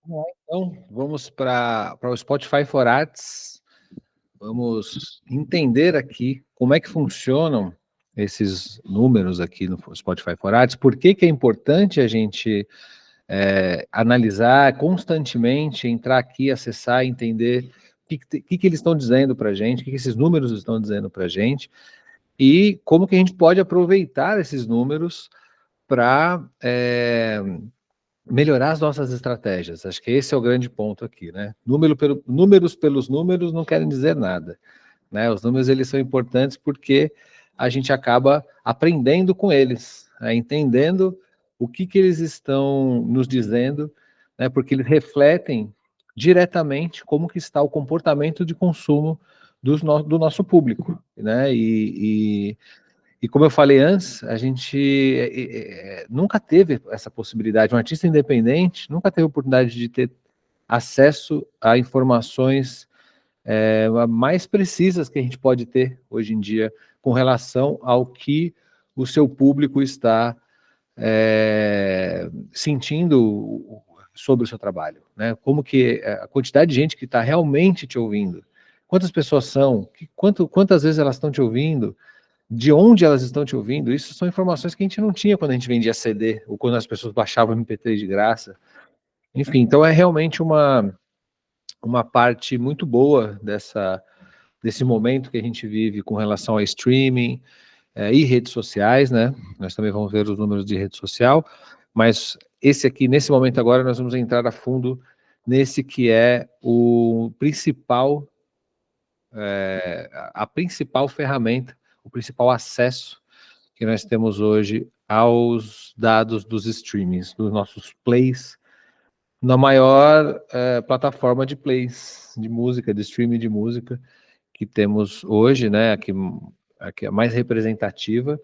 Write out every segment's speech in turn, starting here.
Vamos lá, então, vamos para o Spotify for Arts. Vamos entender aqui como é que funcionam esses números aqui no Spotify for Arts, por que que é importante a gente analisar constantemente, entrar aqui, acessar, entender o que eles estão dizendo para a gente, o que esses números estão dizendo para a gente, e como que a gente pode aproveitar esses números para melhorar as nossas estratégias. Acho que esse é o grande ponto aqui, né? Números pelos números não querem dizer nada, né? Os números, eles são importantes porque a gente acaba aprendendo com eles, né? Entendendo o que eles estão nos dizendo, né? Porque eles refletem diretamente como que está o comportamento de consumo do nosso público, né? E como eu falei antes, a gente nunca teve essa possibilidade, um artista independente nunca teve a oportunidade de ter acesso a informações mais precisas que a gente pode ter hoje em dia com relação ao que o seu público está sentindo sobre o seu trabalho, né? Como que a quantidade de gente que está realmente te ouvindo, quantas pessoas são, quantas vezes elas estão te ouvindo, de onde elas estão te ouvindo, isso são informações que a gente não tinha quando a gente vendia CD, ou quando as pessoas baixavam MP3 de graça. Enfim, então é realmente uma parte muito boa desse momento que a gente vive com relação ao streaming e redes sociais, né? Nós também vamos ver os números de rede social, mas esse aqui, nesse momento agora, nós vamos entrar a fundo nesse que é o principal, a principal ferramenta, o principal acesso que nós temos hoje aos dados dos streamings, dos nossos plays, na maior plataforma de plays de música, de streaming de música que temos hoje, né, aqui é a mais representativa,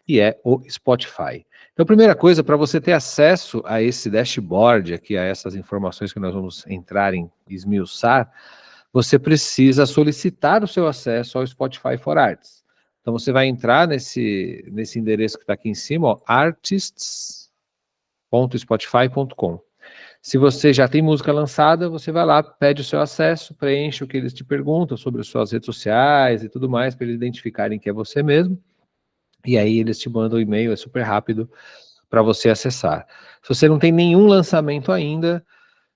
que é o Spotify. Então, a primeira coisa, para você ter acesso a esse dashboard, aqui, a essas informações que nós vamos entrar em esmiuçar, você precisa solicitar o seu acesso ao Spotify for Arts. Então, você vai entrar nesse endereço que está aqui em cima, artists.spotify.com. Se você já tem música lançada, você vai lá, pede o seu acesso, preenche o que eles te perguntam sobre as suas redes sociais e tudo mais, para eles identificarem que é você mesmo, e aí eles te mandam um e-mail, é super rápido para você acessar. Se você não tem nenhum lançamento ainda,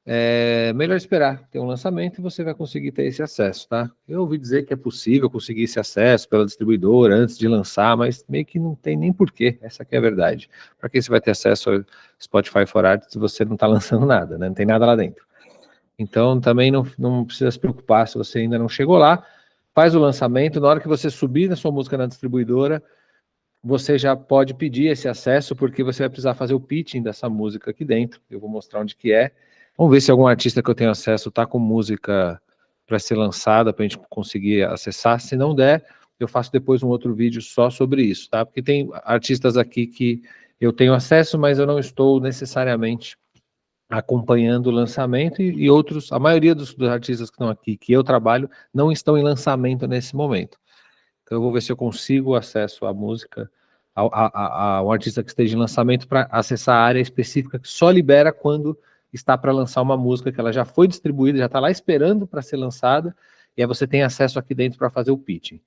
é melhor esperar ter um lançamento e você vai conseguir ter esse acesso, tá? Eu ouvi dizer que é possível conseguir esse acesso pela distribuidora antes de lançar, mas meio que não tem nem porquê, essa que é a verdade. Para que você vai ter acesso ao Spotify for Arts se você não está lançando nada, né? Não tem nada lá dentro. Então também não precisa se preocupar se você ainda não chegou lá, faz o lançamento, na hora que você subir na sua música na distribuidora, você já pode pedir esse acesso, porque você vai precisar fazer o pitching dessa música aqui dentro. Eu vou mostrar onde que é. Vamos ver se algum artista que eu tenho acesso está com música para ser lançada, para a gente conseguir acessar. Se não der, eu faço depois um outro vídeo só sobre isso, tá? Porque tem artistas aqui que eu tenho acesso, mas eu não estou necessariamente acompanhando o lançamento, e outros, a maioria dos artistas que estão aqui, que eu trabalho, não estão em lançamento nesse momento. Então eu vou ver se eu consigo acesso à música, ao artista que esteja em lançamento, para acessar a área específica que só libera quando está para lançar uma música que ela já foi distribuída, já está lá esperando para ser lançada, e aí você tem acesso aqui dentro para fazer o pitching.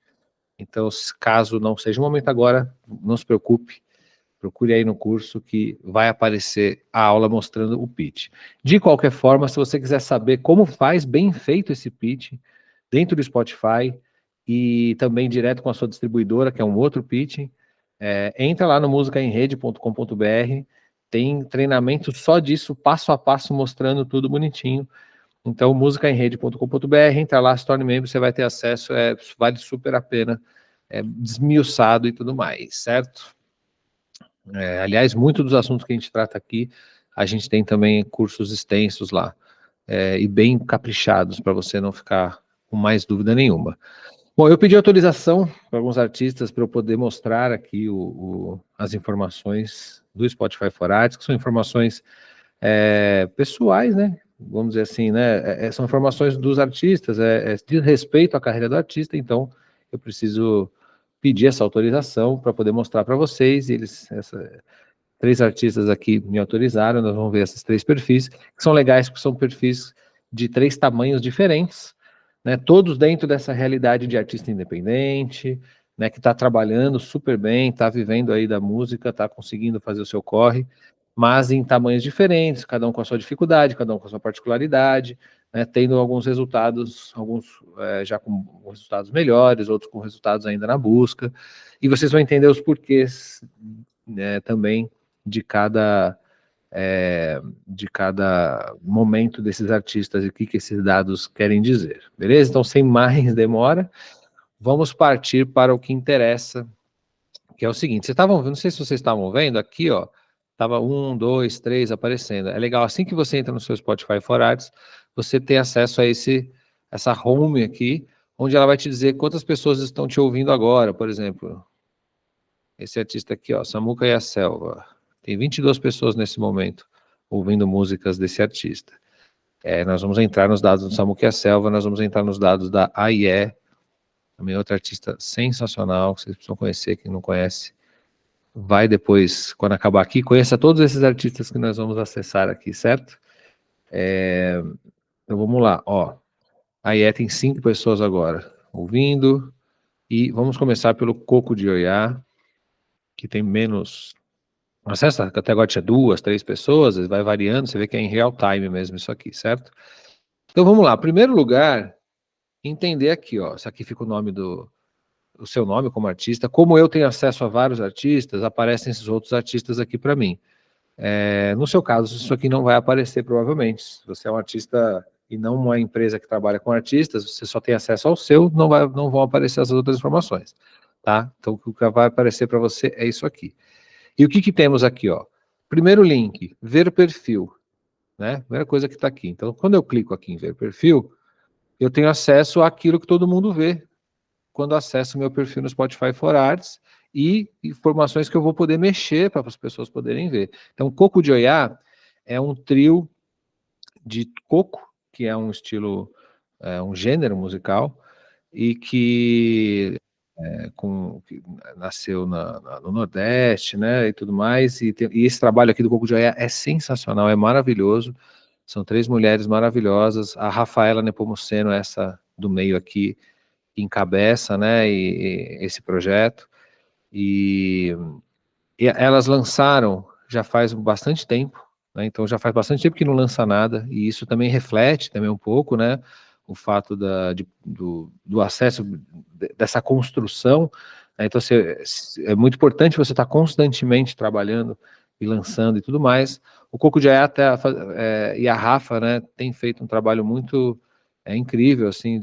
Então, caso não seja o momento agora, não se preocupe, procure aí no curso que vai aparecer a aula mostrando o pitch. De qualquer forma, se você quiser saber como faz bem feito esse pitch dentro do Spotify e também direto com a sua distribuidora, que é um outro pitch, entra lá no musicaemrede.com.br, tem treinamento só disso, passo a passo, mostrando tudo bonitinho. Então, musicaemrede.com.br, entra lá, se torne membro, você vai ter acesso, vale super a pena, desmiuçado e tudo mais, certo? Aliás, muitos dos assuntos que a gente trata aqui, a gente tem também cursos extensos lá, e bem caprichados, para você não ficar com mais dúvida nenhuma. Bom, eu pedi autorização para alguns artistas para eu poder mostrar aqui as informações do Spotify for Arts, que são informações pessoais, né? Vamos dizer assim, né? São informações dos artistas, diz respeito à carreira do artista, então eu preciso pedir essa autorização para poder mostrar para vocês, 3 artistas aqui me autorizaram, nós vamos ver esses 3 perfis, que são legais, porque são perfis de 3 tamanhos diferentes, né, todos dentro dessa realidade de artista independente, né, que está trabalhando super bem, está vivendo aí da música, está conseguindo fazer o seu corre, mas em tamanhos diferentes, cada um com a sua dificuldade, cada um com a sua particularidade, né, tendo alguns resultados, alguns já com resultados melhores, outros com resultados ainda na busca, e vocês vão entender os porquês, né, também de cada momento desses artistas e o que esses dados querem dizer, beleza? Então, sem mais demora, vamos partir para o que interessa, que é o seguinte, vocês estavam vendo, não sei se vocês estavam vendo, aqui, ó, tava 1, 2, 3 aparecendo, é legal, assim que você entra no seu Spotify for Arts, você tem acesso a essa home aqui, onde ela vai te dizer quantas pessoas estão te ouvindo agora, por exemplo, esse artista aqui, ó, Samuca e a Selva, tem 22 pessoas nesse momento ouvindo músicas desse artista. Nós vamos entrar nos dados do Samuca e a Selva, nós vamos entrar nos dados da AIE, também outra artista sensacional, que vocês precisam conhecer, quem não conhece, vai depois, quando acabar aqui, conheça todos esses artistas que nós vamos acessar aqui, certo? Então vamos lá, ó, a AIE tem 5 pessoas agora ouvindo, e vamos começar pelo Coco de Oiá, que tem menos acesso, até agora tinha 2, 3 pessoas, vai variando, você vê que é em real time mesmo isso aqui, certo? Então vamos lá, primeiro lugar, entender aqui, ó, isso aqui fica o seu nome como artista, como eu tenho acesso a vários artistas, aparecem esses outros artistas aqui para mim. No seu caso, isso aqui não vai aparecer provavelmente, se você é um artista e não uma empresa que trabalha com artistas, você só tem acesso ao seu, não vão aparecer as outras informações, tá? Então o que vai aparecer para você é isso aqui. E o que temos aqui, ó? Primeiro link, ver perfil, né? Primeira coisa que está aqui. Então, quando eu clico aqui em ver perfil, eu tenho acesso àquilo que todo mundo vê quando acesso o meu perfil no Spotify for Arts e informações que eu vou poder mexer para as pessoas poderem ver. Então, Coco de Oiá é um trio de coco, que é um estilo, um gênero musical, e que que nasceu no Nordeste, né, e tudo mais, e esse trabalho aqui do Coco de Oiá é sensacional, é maravilhoso, são 3 mulheres maravilhosas, a Rafaela Nepomuceno, essa do meio aqui, que encabeça, né, esse projeto, e elas lançaram já faz bastante tempo, né, então já faz bastante tempo que não lança nada, e isso também reflete também um pouco, né, o fato do acesso, dessa construção, né, então é muito importante você estar constantemente trabalhando e lançando e tudo mais. O Coco de Ayata e a Rafa, né, tem feito um trabalho muito incrível, assim,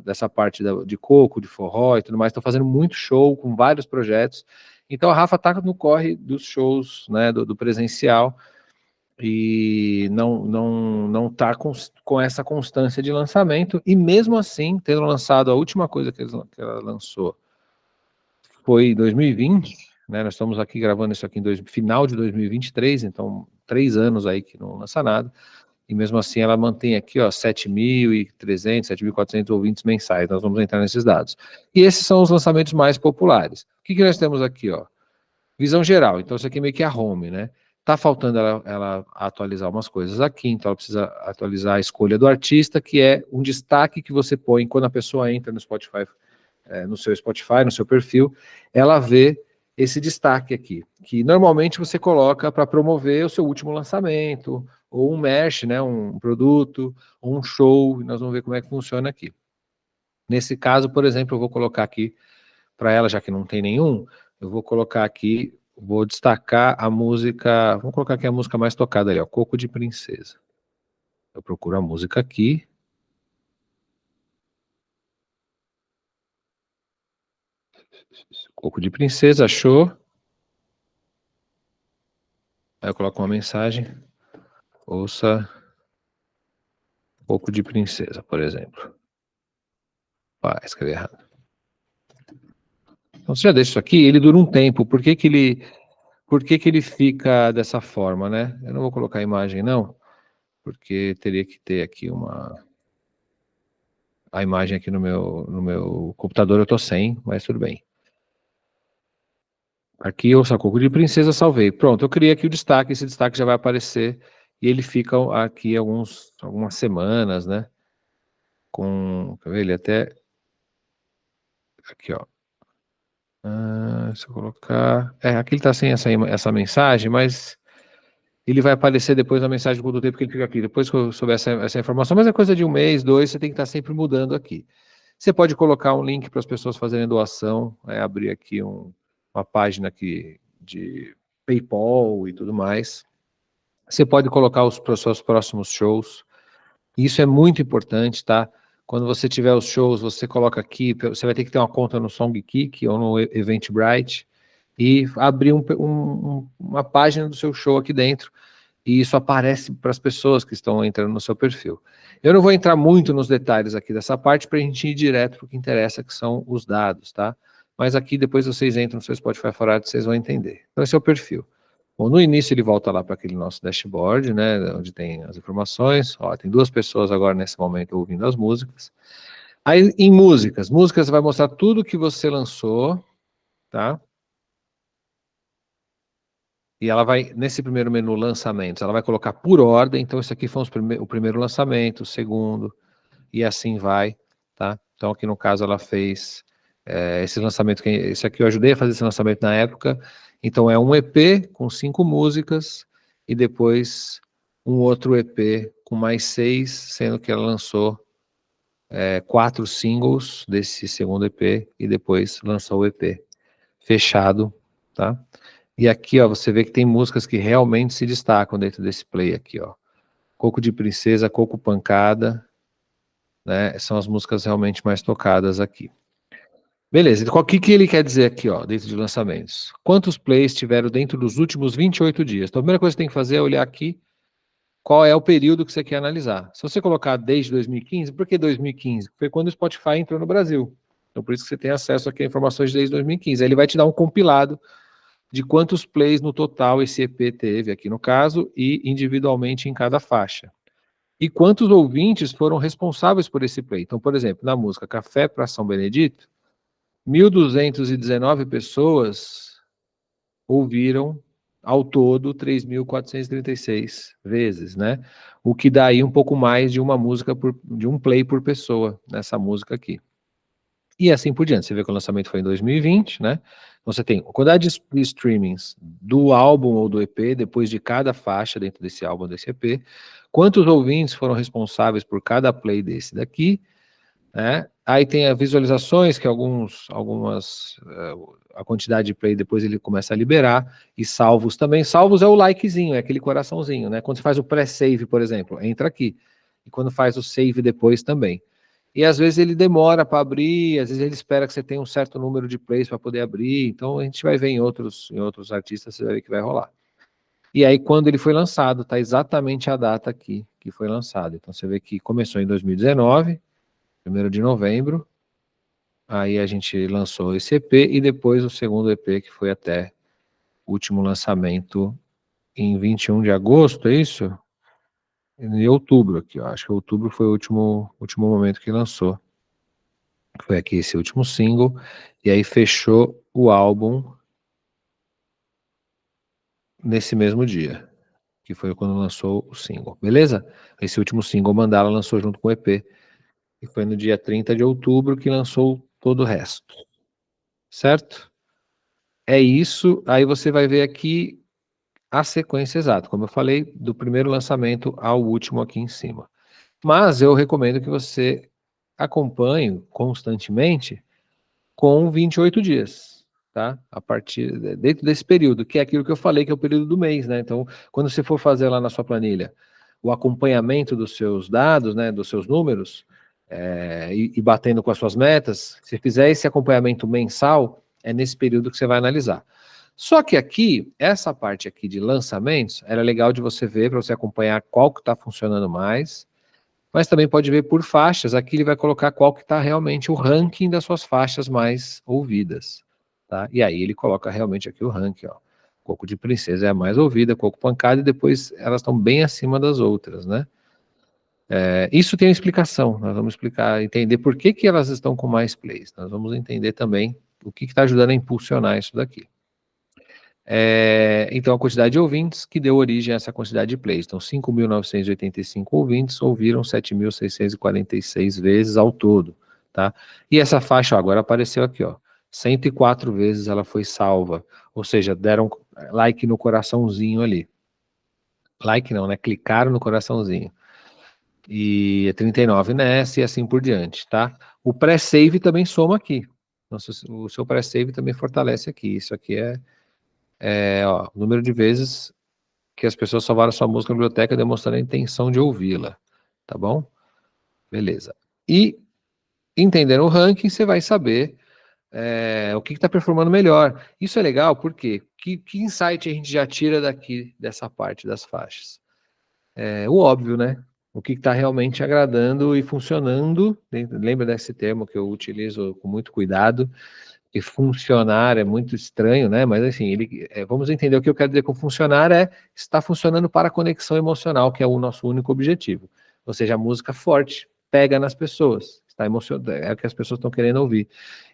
dessa parte de coco, de forró e tudo mais, estão fazendo muito show com vários projetos, então a Rafa está no corre dos shows, né, do presencial, e não está com essa constância de lançamento, e mesmo assim, tendo lançado a última coisa que ela lançou, foi em 2020, né, nós estamos aqui gravando isso aqui em final de 2023, então 3 anos aí que não lança nada, e mesmo assim ela mantém aqui, ó, 7.300, 7.400 ouvintes mensais, nós vamos entrar nesses dados. E esses são os lançamentos mais populares. O que nós temos aqui, ó? Visão geral, então isso aqui é meio que a home, né? Tá faltando ela atualizar umas coisas aqui, então ela precisa atualizar a escolha do artista, que é um destaque que você põe quando a pessoa entra no Spotify, no seu Spotify, no seu perfil, ela vê esse destaque aqui, que normalmente você coloca para promover o seu último lançamento, ou um merch, né, um produto, ou um show, e nós vamos ver como é que funciona aqui. Nesse caso, por exemplo, eu vou colocar aqui para ela, já que não tem nenhum, eu vou colocar aqui, vou destacar a música, vamos colocar aqui a música mais tocada ali, ó, Coco de Princesa. Eu procuro a música aqui. Coco de Princesa, achou? Aí eu coloco uma mensagem, ouça Coco de Princesa, por exemplo. Ah, escrevi errado. Então você já deixa isso aqui, ele dura um tempo, por que ele fica dessa forma, né? Eu não vou colocar a imagem não, porque teria que ter aqui a imagem aqui no meu computador eu tô sem, mas tudo bem. Aqui eu Coco de Princesa, salvei. Pronto, eu criei aqui o destaque, esse destaque já vai aparecer e ele fica aqui algumas semanas, né? Quer ver? Ele até... Aqui, ó. Se eu colocar... aqui ele tá sem essa mensagem, mas ele vai aparecer depois na mensagem quando o tempo que ele fica aqui. Depois que eu souber essa informação, mas é coisa de 1 mês, 2, você tem que estar sempre mudando aqui. Você pode colocar um link para as pessoas fazerem doação, abrir aqui uma página aqui de PayPal e tudo mais. Você pode colocar os seus próximos shows. Isso é muito importante, tá? Quando você tiver os shows, você coloca aqui, você vai ter que ter uma conta no SongKick ou no Eventbrite e abrir uma página do seu show aqui dentro. E isso aparece para as pessoas que estão entrando no seu perfil. Eu não vou entrar muito nos detalhes aqui dessa parte para a gente ir direto para o que interessa, que são os dados, tá? Mas aqui depois vocês entram no seu Spotify for Arts, vocês vão entender. Então esse é o perfil. Bom, no início ele volta lá para aquele nosso dashboard, né, onde tem as informações. Ó, tem 2 pessoas agora nesse momento ouvindo as músicas. Aí em músicas vai mostrar tudo que você lançou, tá? E ela vai, nesse primeiro menu lançamentos, ela vai colocar por ordem, então esse aqui foi o primeiro lançamento, o segundo, e assim vai, tá? Então aqui no caso ela fez esse lançamento, esse aqui eu ajudei a fazer esse lançamento na época, então é um EP com 5 músicas, e depois um outro EP com mais 6, sendo que ela lançou 4 singles desse segundo EP, e depois lançou o EP fechado, tá? E aqui, ó, você vê que tem músicas que realmente se destacam dentro desse play aqui, ó. Coco de Princesa, Coco Pancada, né? São as músicas realmente mais tocadas aqui. Beleza, então o que ele quer dizer aqui, ó, dentro de lançamentos? Quantos plays tiveram dentro dos últimos 28 dias? Então a primeira coisa que você tem que fazer é olhar aqui qual é o período que você quer analisar. Se você colocar desde 2015, por que 2015? Foi quando o Spotify entrou no Brasil. Então por isso que você tem acesso aqui a informações desde 2015. Aí ele vai te dar um compilado de quantos plays no total esse EP teve aqui no caso e individualmente em cada faixa. E quantos ouvintes foram responsáveis por esse play. Então, por exemplo, na música Café para São Benedito, 1.219 pessoas ouviram ao todo 3.436 vezes, né? O que dá aí um pouco mais de uma música, de um play por pessoa nessa música aqui. E assim por diante. Você vê que o lançamento foi em 2020, né? Você tem a quantidade de streamings do álbum ou do EP, depois de cada faixa dentro desse álbum, desse EP, quantos ouvintes foram responsáveis por cada play desse daqui, né? Aí tem as visualizações, que a quantidade de play depois ele começa a liberar, e salvos também. Salvos é o likezinho, é aquele coraçãozinho, né? Quando você faz o pré-save, por exemplo, entra aqui. E quando faz o save depois também. E às vezes ele demora para abrir, às vezes ele espera que você tenha um certo número de plays para poder abrir, então a gente vai ver em outros artistas, você vai ver que vai rolar. E aí quando ele foi lançado, tá exatamente a data aqui que foi lançado. Então você vê que começou em 2019, 1º de novembro, aí a gente lançou esse EP e depois o segundo EP que foi até o último lançamento em 21 de agosto, é isso? Em outubro aqui, ó. Acho que outubro foi o último momento que lançou. Foi aqui esse último single, e aí fechou o álbum nesse mesmo dia, que foi quando lançou o single, beleza? Esse último single, Mandala, lançou junto com o EP, e foi no dia 30 de outubro que lançou todo o resto, certo? É isso, aí você vai ver aqui a sequência exata, como eu falei, do primeiro lançamento ao último aqui em cima. Mas eu recomendo que você acompanhe constantemente com 28 dias, tá? A partir, dentro desse período, que é aquilo que eu falei, que é o período do mês, né? Então, quando você for fazer lá na sua planilha o acompanhamento dos seus dados, né, dos seus números, e batendo com as suas metas, se fizer esse acompanhamento mensal, é nesse período que você vai analisar. Só que aqui, essa parte aqui de lançamentos, era legal de você ver, para você acompanhar qual que está funcionando mais, mas também pode ver por faixas, aqui ele vai colocar qual que está realmente o ranking das suas faixas mais ouvidas, tá? E aí ele coloca realmente aqui o ranking, ó. Coco de Princesa é a mais ouvida, Coco Pancada, e depois elas estão bem acima das outras, né? Isso tem uma explicação, nós vamos explicar, entender por que elas estão com mais plays, nós vamos entender também o que está ajudando a impulsionar isso daqui. Então, a quantidade de ouvintes que deu origem a essa quantidade de plays. Então, 5.985 ouvintes ouviram 7.646 vezes ao todo, tá? E essa faixa, ó, agora apareceu aqui, ó, 104 vezes ela foi salva, ou seja, deram like no coraçãozinho ali. Like não, né? Clicaram no coraçãozinho. E 39 nessa e assim por diante, tá? O pré-save também soma aqui. Nossa, o seu pré-save também fortalece aqui. Isso aqui ó, o número de vezes que as pessoas salvaram sua música na biblioteca demonstrando a intenção de ouvi-la, tá bom? Beleza. E entendendo o ranking, você vai saber o que está performando melhor. Isso é legal, porque que insight a gente já tira daqui, dessa parte das faixas? O óbvio, né? O que está realmente agradando e funcionando. Lembra desse termo que eu utilizo com muito cuidado, que funcionar é muito estranho, né? Mas assim, vamos entender o que eu quero dizer com funcionar está funcionando para a conexão emocional, que é o nosso único objetivo. Ou seja, a música forte pega nas pessoas, está emocionante, é o que as pessoas estão querendo ouvir.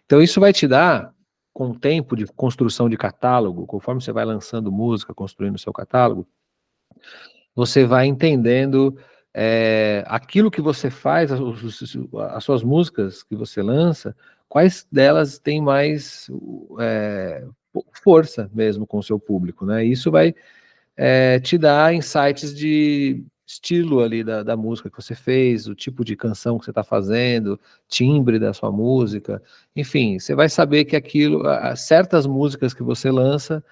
Então isso vai te dar, com o tempo de construção de catálogo, conforme você vai lançando música, construindo o seu catálogo, você vai entendendo aquilo que você faz, as suas músicas que você lança, quais delas têm mais força mesmo com o seu público, né? Isso vai te dar insights de estilo ali da música que você fez, o tipo de canção que você está fazendo, timbre da sua música, enfim, você vai saber que certas músicas que você lança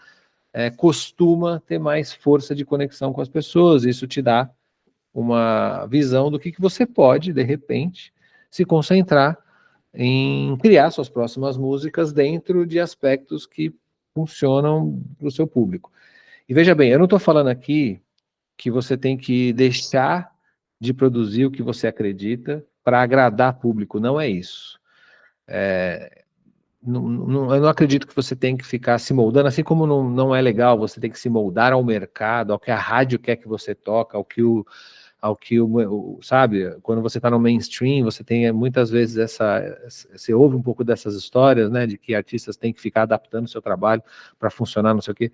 costuma ter mais força de conexão com as pessoas. Isso te dá uma visão do que você pode, de repente, se concentrar em criar suas próximas músicas dentro de aspectos que funcionam para o seu público. E veja bem, eu não estou falando aqui que você tem que deixar de produzir o que você acredita para agradar público, não é isso. Eu não acredito que você tem que ficar se moldando, assim como não é legal você ter que se moldar ao mercado, ao que a rádio quer que você toque, sabe, quando você está no mainstream, você tem muitas vezes você ouve um pouco dessas histórias, né, de que artistas têm que ficar adaptando o seu trabalho para funcionar, não sei o quê.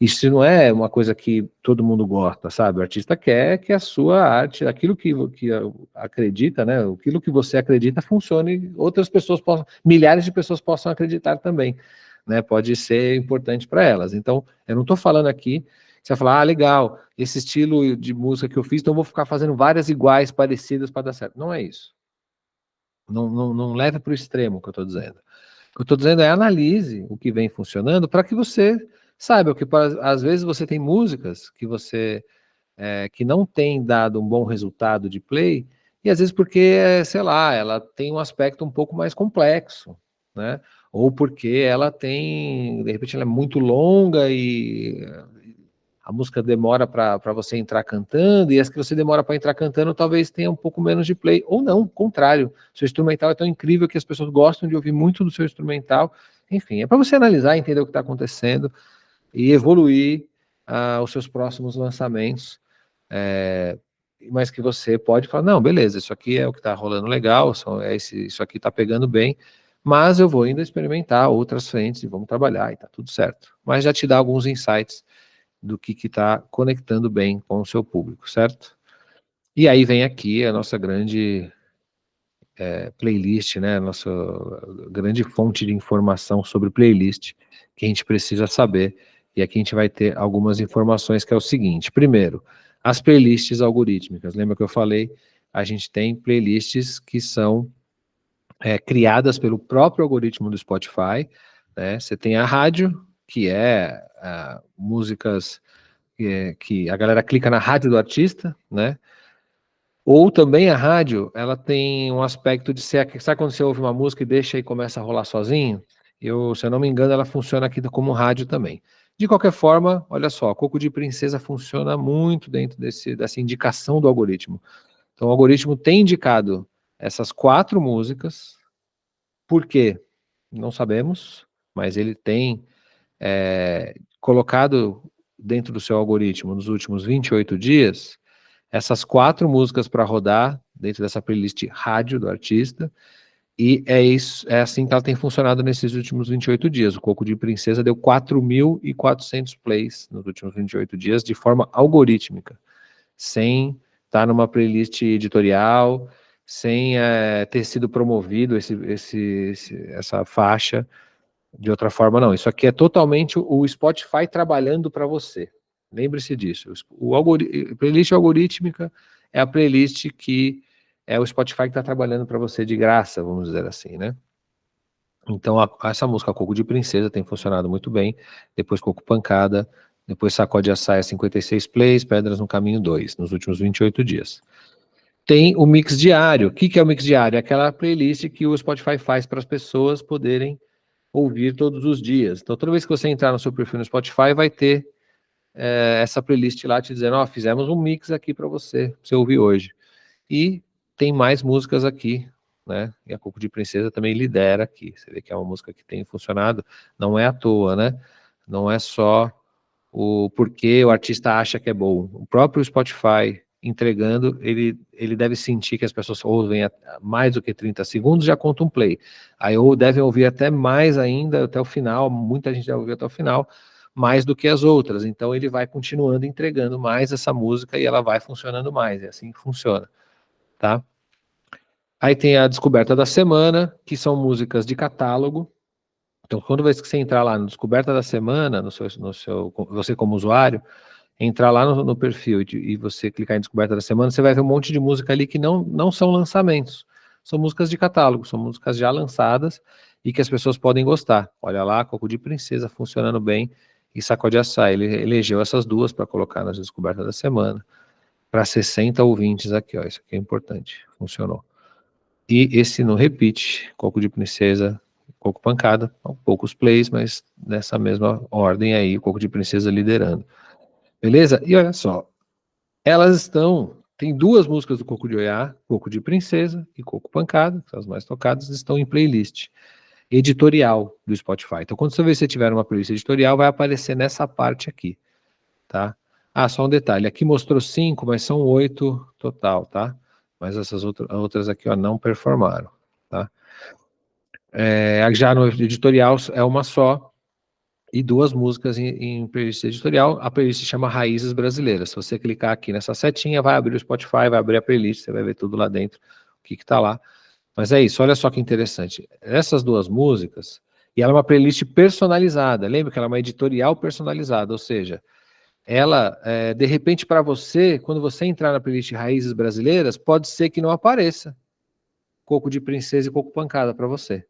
Isso não é uma coisa que todo mundo gosta, sabe? O artista quer que a sua arte, aquilo que acredita, né? Aquilo que você acredita funcione, outras pessoas possam, milhares de pessoas possam acreditar também, né? Pode ser importante para elas. Então, eu não estou falando aqui, você vai falar, legal, esse estilo de música que eu fiz, então eu vou ficar fazendo várias iguais, parecidas para dar certo. Não é isso. Não leve para o extremo o que eu estou dizendo. O que eu estou dizendo é analise o que vem funcionando para que você saiba que às vezes você tem músicas que não tem dado um bom resultado de play, e às vezes porque, sei lá, ela tem um aspecto um pouco mais complexo, né? Ou porque ela tem, de repente ela é muito longa e a música demora para você entrar cantando, e as que você demora para entrar cantando talvez tenha um pouco menos de play, ou não, contrário, seu instrumental é tão incrível que as pessoas gostam de ouvir muito do seu instrumental, enfim, é para você analisar, entender o que está acontecendo e evoluir os seus próximos lançamentos, mas que você pode falar, não, beleza, isso aqui é o que está rolando legal, isso aqui está pegando bem, mas eu vou ainda experimentar outras frentes e vamos trabalhar e tá tudo certo. Mas já te dá alguns insights do que está conectando bem com o seu público, certo? E aí vem aqui a nossa grande playlist, né? A nossa grande fonte de informação sobre playlist que a gente precisa saber. E aqui a gente vai ter algumas informações que é o seguinte. Primeiro, as playlists algorítmicas. Lembra que eu falei? A gente tem playlists que são criadas pelo próprio algoritmo do Spotify, né? Você tem a rádio, que é músicas que a galera clica na rádio do artista, né? Ou também a rádio, ela tem um aspecto de ser, sabe quando você ouve uma música e deixa e começa a rolar sozinho? Se eu não me engano, ela funciona aqui como rádio também. De qualquer forma, olha só, Coco de Princesa funciona muito dentro dessa indicação do algoritmo. Então, o algoritmo tem indicado essas 4 músicas. Por quê? Não sabemos, mas ele tem colocado dentro do seu algoritmo nos últimos 28 dias essas 4 músicas para rodar dentro dessa playlist rádio do artista, E é isso, é assim que ela tem funcionado nesses últimos 28 dias. O Coco de Princesa deu 4.400 plays nos últimos 28 dias de forma algorítmica, sem estar numa playlist editorial, sem ter sido promovido essa faixa de outra forma, não. Isso aqui é totalmente o Spotify trabalhando para você. Lembre-se disso. Playlist algorítmica é a playlist que é o Spotify que está trabalhando para você de graça, vamos dizer assim, né? Então, essa música Coco de Princesa tem funcionado muito bem. Depois Coco Pancada, depois Sacode a Saia 56 plays, Pedras no Caminho 2, nos últimos 28 dias. Tem o mix diário. O que é o mix diário? É aquela playlist que o Spotify faz para as pessoas poderem ouvir todos os dias. Então, toda vez que você entrar no seu perfil no Spotify, vai ter essa playlist lá te dizendo, ó, fizemos um mix aqui para você ouvir hoje. E tem mais músicas aqui, né? E a Coco de Princesa também lidera aqui. Você vê que é uma música que tem funcionado, não é à toa, né? Não é só o porquê o artista acha que é bom. O próprio Spotify entregando, ele deve sentir que as pessoas ouvem mais do que 30 segundos, já conta um play. Aí ou devem ouvir até mais ainda, até o final, muita gente deve ouvir até o final, mais do que as outras. Então ele vai continuando entregando mais essa música e ela vai funcionando mais. É assim que funciona, tá? Aí tem a Descoberta da Semana, que são músicas de catálogo. Então, quando você entrar lá no Descoberta da Semana, você como usuário, entrar lá no perfil e você clicar em Descoberta da Semana, você vai ver um monte de música ali que não são lançamentos. São músicas de catálogo, são músicas já lançadas e que as pessoas podem gostar. Olha lá, Coco de Princesa funcionando bem e Sacode Açaí. Ele elegeu essas duas para colocar nas Descobertas da Semana. Para 60 ouvintes aqui, ó, isso aqui é importante, funcionou. E esse no repeat, Coco de Princesa, Coco Pancada, poucos plays, mas nessa mesma ordem aí, o Coco de Princesa liderando. Beleza? E olha só, tem duas músicas do Coco de Oiá, Coco de Princesa e Coco Pancada, que são as mais tocadas, estão em playlist editorial do Spotify. Então, quando você tiver uma playlist editorial, vai aparecer nessa parte aqui, tá? Ah, só um detalhe, aqui mostrou 5, mas são 8 total, tá? Mas essas outras aqui, ó, não performaram, tá? Já no editorial é uma só, e duas músicas em playlist editorial. A playlist se chama Raízes Brasileiras. Se você clicar aqui nessa setinha, vai abrir o Spotify, vai abrir a playlist, você vai ver tudo lá dentro, o que está lá. Mas é isso, olha só que interessante. Essas duas músicas, e ela é uma playlist personalizada. Lembra que ela é uma editorial personalizada, ou seja, ela, de repente, para você, quando você entrar na playlist Raízes Brasileiras, pode ser que não apareça Coco de Princesa e Coco Pancada para você.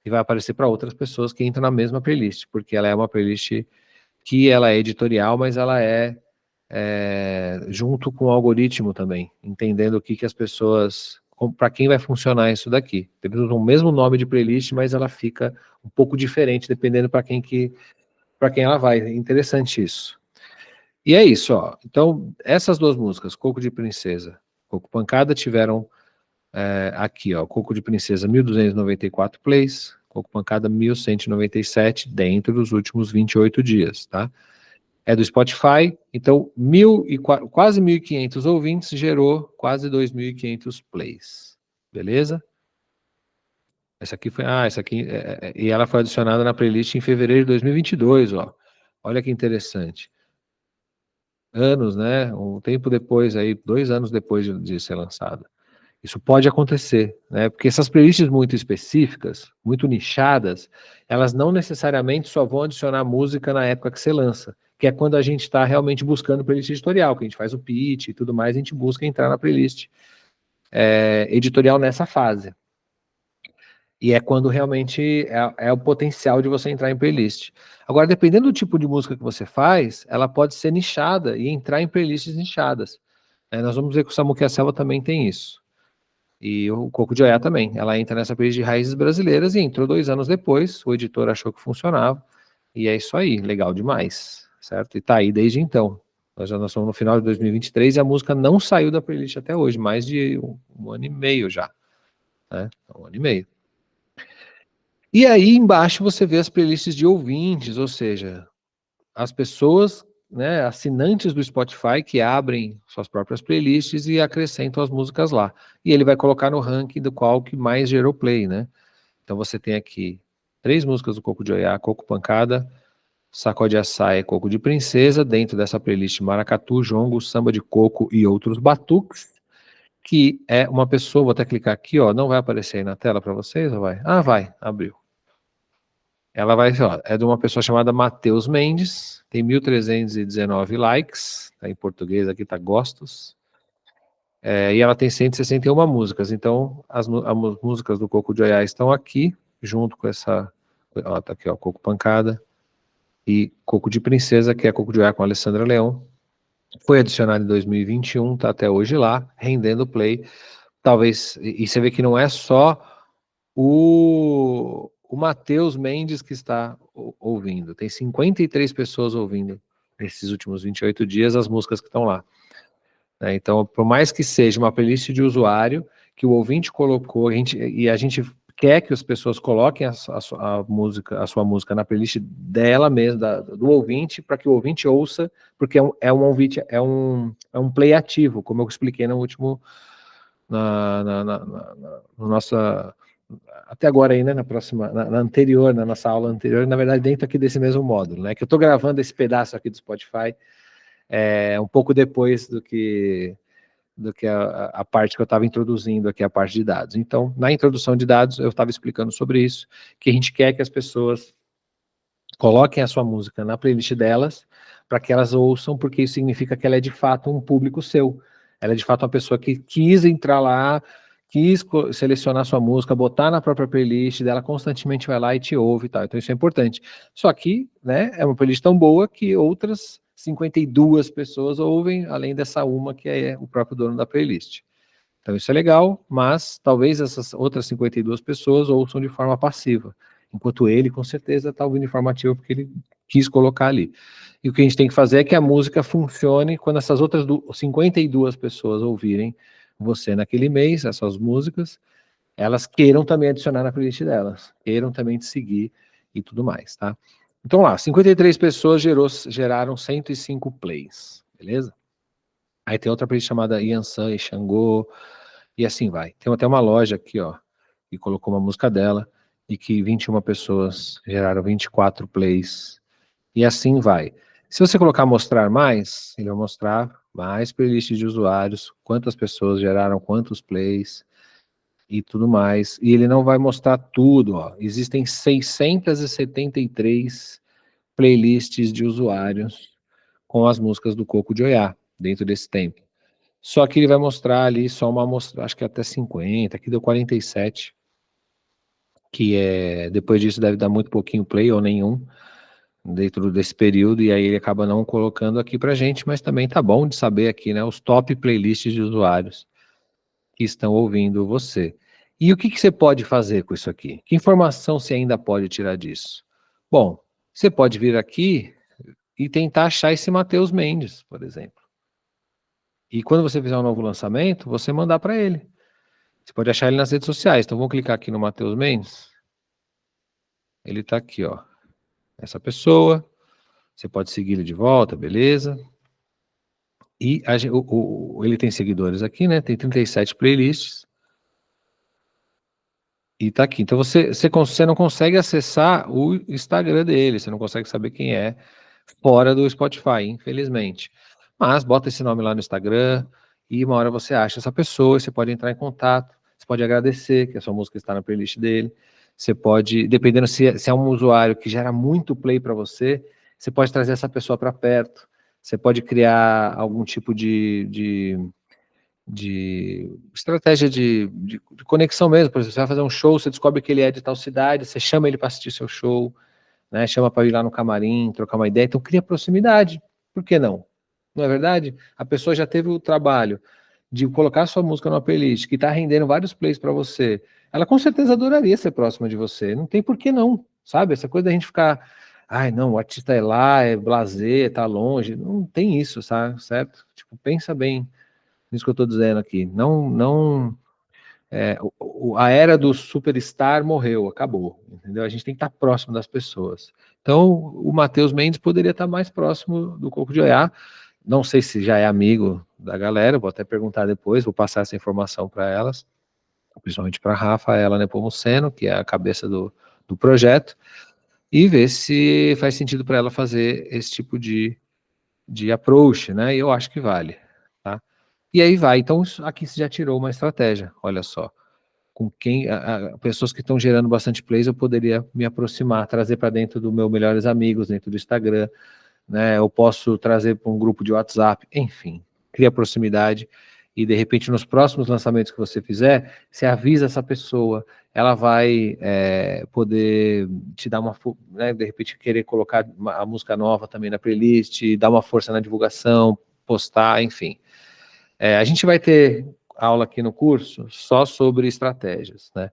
E vai aparecer para outras pessoas que entram na mesma playlist, porque ela é uma playlist que ela é editorial, mas ela é junto com o algoritmo também, entendendo o que as pessoas, para quem vai funcionar isso daqui. Eles usam o mesmo nome de playlist, mas ela fica um pouco diferente, dependendo para quem ela vai. É interessante isso. E é isso, ó. Então, essas duas músicas, Coco de Princesa, Coco Pancada, tiveram aqui, ó, Coco de Princesa, 1.294 plays, Coco Pancada, 1.197 dentro dos últimos 28 dias, tá? É do Spotify, então quase 1.500 ouvintes gerou quase 2.500 plays, beleza? Essa aqui, e ela foi adicionada na playlist em fevereiro de 2022, ó. Olha que interessante. Anos, né? Um tempo depois aí, 2 anos depois de ser lançada. Isso pode acontecer, né? Porque essas playlists muito específicas, muito nichadas, elas não necessariamente só vão adicionar música na época que você lança, que é quando a gente está realmente buscando playlist editorial, que a gente faz o pitch e tudo mais, a gente busca entrar na playlist editorial nessa fase. E é quando realmente é o potencial de você entrar em playlist. Agora, dependendo do tipo de música que você faz, ela pode ser nichada e entrar em playlists nichadas. Nós vamos ver que o Samuque a Selva também tem isso. E o Coco de Oiá também. Ela entra nessa playlist de raízes brasileiras e entrou 2 anos depois. O editor achou que funcionava. E é isso aí, legal demais, certo? E tá aí desde então. Nós estamos no final de 2023 e a música não saiu da playlist até hoje, mais de um ano e meio já. Né? 1 ano e meio. E aí embaixo você vê as playlists de ouvintes, ou seja, as pessoas né, assinantes do Spotify que abrem suas próprias playlists e acrescentam as músicas lá. E ele vai colocar no ranking do qual que mais gerou play, né? Então você tem aqui 3 músicas do Coco de Oiá, Coco Pancada, Sacode Açaí e Coco de Princesa, dentro dessa playlist Maracatu, Jongo, Samba de Coco e outros batuques, que é uma pessoa, vou até clicar aqui, ó, não vai aparecer aí na tela para vocês, ou vai? Ah, vai, abriu. Ela vai, ó, é de uma pessoa chamada Matheus Mendes, tem 1.319 likes, tá em português aqui, tá gostos, e ela tem 161 músicas, então as músicas do Coco de Oiá estão aqui, junto com essa, ó, tá aqui, ó, Coco Pancada, e Coco de Princesa, que é Coco de Oiá com Alessandra Leão, foi adicionado em 2021, tá até hoje lá, rendendo play, talvez, e você vê que não é só o Matheus Mendes que está ouvindo, tem 53 pessoas ouvindo nesses últimos 28 dias as músicas que estão lá. Né? Então, por mais que seja uma playlist de usuário, que o ouvinte colocou, a gente quer que as pessoas coloquem a sua música na playlist dela mesma, do ouvinte, para que o ouvinte ouça, porque é um ouvinte, é um play ativo, como eu expliquei no último, no nossa, até agora aí, né, na anterior, na nossa aula anterior, na verdade dentro aqui desse mesmo módulo, né, que eu estou gravando esse pedaço aqui do Spotify, um pouco depois do que a parte que eu estava introduzindo aqui, a parte de dados. Então, na introdução de dados, eu estava explicando sobre isso, que a gente quer que as pessoas coloquem a sua música na playlist delas, para que elas ouçam, porque isso significa que ela é de fato um público seu. Ela é de fato uma pessoa que quis entrar lá, quis selecionar sua música, botar na própria playlist dela, constantemente vai lá e te ouve e tal. Então isso é importante. Só que, né, é uma playlist tão boa que outras 52 pessoas ouvem, além dessa uma que é o próprio dono da playlist. Então isso é legal, mas talvez essas outras 52 pessoas ouçam de forma passiva, enquanto ele com certeza está ouvindo de forma ativa porque ele quis colocar ali. E o que a gente tem que fazer é que a música funcione quando essas outras 52 pessoas ouvirem você naquele mês, essas músicas, elas queiram também adicionar na playlist delas, queiram também te seguir e tudo mais, tá? Então lá, 53 pessoas geraram 105 plays, beleza? Aí tem outra playlist chamada Yansan e Xangô, e assim vai. Tem até uma loja aqui, ó, que colocou uma música dela, e que 21 pessoas geraram 24 plays, e assim vai. Se você colocar mostrar mais, ele vai mostrar mais playlists de usuários, quantas pessoas geraram quantos plays, e tudo mais. E ele não vai mostrar tudo, ó. Existem 673 playlists de usuários com as músicas do Coco de Oiá, dentro desse tempo. Só que ele vai mostrar ali só uma amostra, acho que até 50, aqui deu 47, que depois disso deve dar muito pouquinho play ou nenhum, dentro desse período, e aí ele acaba não colocando aqui pra gente, mas também tá bom de saber aqui, né, os top playlists de usuários que estão ouvindo você. E o que você pode fazer com isso aqui? Que informação você ainda pode tirar disso? Bom, você pode vir aqui e tentar achar esse Matheus Mendes, por exemplo. E quando você fizer um novo lançamento, você mandar para ele. Você pode achar ele nas redes sociais. Então, vamos clicar aqui no Matheus Mendes. Ele está aqui, ó. Essa pessoa. Você pode seguir ele de volta, beleza? E ele tem seguidores aqui, né? Tem 37 playlists. E tá aqui. Então, você não consegue acessar o Instagram dele. Você não consegue saber quem é fora do Spotify, infelizmente. Mas bota esse nome lá no Instagram e uma hora você acha essa pessoa, você pode entrar em contato, você pode agradecer que a sua música está na playlist dele, você pode, dependendo se é um usuário que gera muito play para você, você pode trazer essa pessoa para perto, você pode criar algum tipo de estratégia de conexão mesmo. Por exemplo, você vai fazer um show, você descobre que ele é de tal cidade, você chama ele para assistir seu show, né, chama para ir lá no camarim, trocar uma ideia, então cria proximidade, por que não? Não é verdade? A pessoa já teve o trabalho de colocar sua música numa playlist que está rendendo vários plays para você, ela com certeza adoraria ser próxima de você, não tem por que não, sabe? Essa coisa da gente ficar, ai não, o artista é lá, é blasé, tá longe, não tem isso, sabe? Certo? Tipo, pensa bem nisso que eu estou dizendo aqui, não A era do superstar morreu, acabou, entendeu? A gente tem que estar próximo das pessoas. Então, o Matheus Mendes poderia estar mais próximo do Coco de Oiá. Não sei se já é amigo da galera, vou até perguntar depois, vou passar essa informação para elas, principalmente para a Rafaela Nepomuceno, que é a cabeça do projeto, e ver se faz sentido para ela fazer esse tipo de approach, né? E eu acho que vale, tá? E aí vai, então aqui você já tirou uma estratégia, olha só. Com quem, pessoas que estão gerando bastante plays, eu poderia me aproximar, trazer para dentro do meu melhores amigos, dentro do Instagram, né? Eu posso trazer para um grupo de WhatsApp, enfim, cria proximidade e de repente nos próximos lançamentos que você fizer, você avisa essa pessoa, ela vai poder te dar uma, né, de repente querer colocar a música nova também na playlist, dar uma força na divulgação, postar, enfim. A gente vai ter aula aqui no curso só sobre estratégias, né?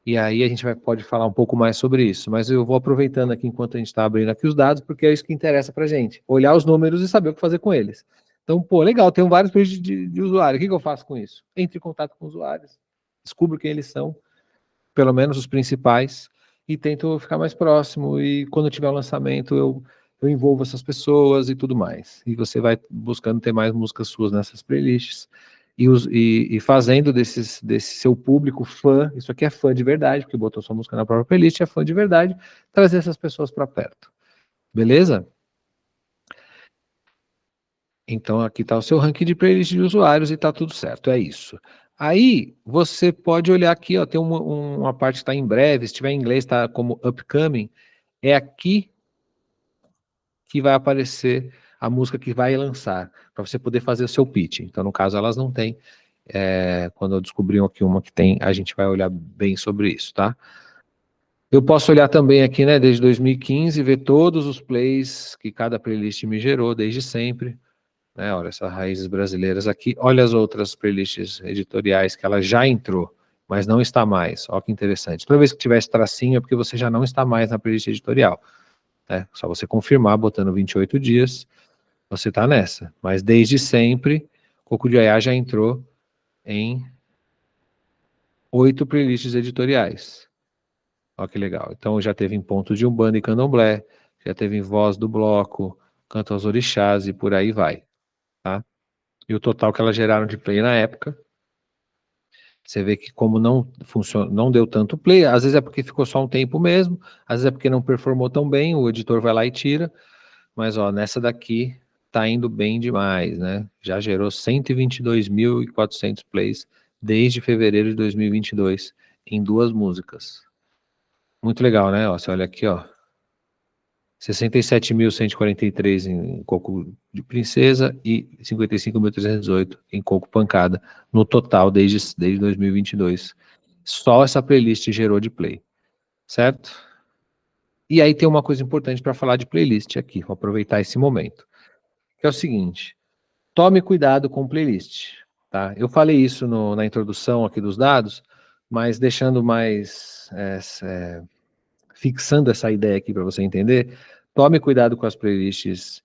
E aí a gente pode falar um pouco mais sobre isso, mas eu vou aproveitando aqui enquanto a gente está abrindo aqui os dados, porque é isso que interessa para a gente, olhar os números e saber o que fazer com eles. Então, pô, legal, tem vários perfis de usuário, o que eu faço com isso? Entre em contato com usuários, descubro quem eles são, pelo menos os principais, e tento ficar mais próximo, e quando tiver o lançamento eu envolvo essas pessoas e tudo mais. E você vai buscando ter mais músicas suas nessas playlists, e fazendo desse seu público fã, isso aqui é fã de verdade, porque botou sua música na própria playlist, é fã de verdade, trazer essas pessoas para perto. Beleza? Então aqui está o seu ranking de playlist de usuários e está tudo certo, é isso. Aí você pode olhar aqui, ó, tem uma parte que está em breve, se tiver em inglês está como upcoming, é aqui que vai aparecer a música que vai lançar, para você poder fazer o seu pitch. Então no caso elas não têm, quando eu descobri aqui uma que tem, a gente vai olhar bem sobre isso, tá? Eu posso olhar também aqui, né, desde 2015, ver todos os plays que cada playlist me gerou, desde sempre, né, olha essas raízes brasileiras aqui, olha as outras playlists editoriais que ela já entrou, mas não está mais, olha que interessante. Toda vez que tiver esse tracinho é porque você já não está mais na playlist editorial, né, só você confirmar, botando 28 dias, você está nessa, mas desde sempre, Coco de Oiá já entrou em 8 playlists editoriais. Olha que legal. Então já teve em Pontos de Umbanda e Candomblé, já teve em Voz do Bloco, Canto aos Orixás e por aí vai, tá? E o total que elas geraram de play na época, você vê que como não funciona, não deu tanto play, às vezes é porque ficou só um tempo mesmo, às vezes é porque não performou tão bem, o editor vai lá e tira, mas ó, nessa daqui tá indo bem demais, né? Já gerou 122.400 plays desde fevereiro de 2022 em 2 músicas. Muito legal, né? Ó, você olha aqui, ó. 67.143 em Coco de Princesa e 55.308 em Coco Pancada, no total desde 2022. Só essa playlist gerou de play, certo? E aí tem uma coisa importante para falar de playlist aqui, vou aproveitar esse momento, que é o seguinte, tome cuidado com playlist, tá? Eu falei isso na introdução aqui dos dados, mas deixando mais, fixando essa ideia aqui para você entender, tome cuidado com as playlists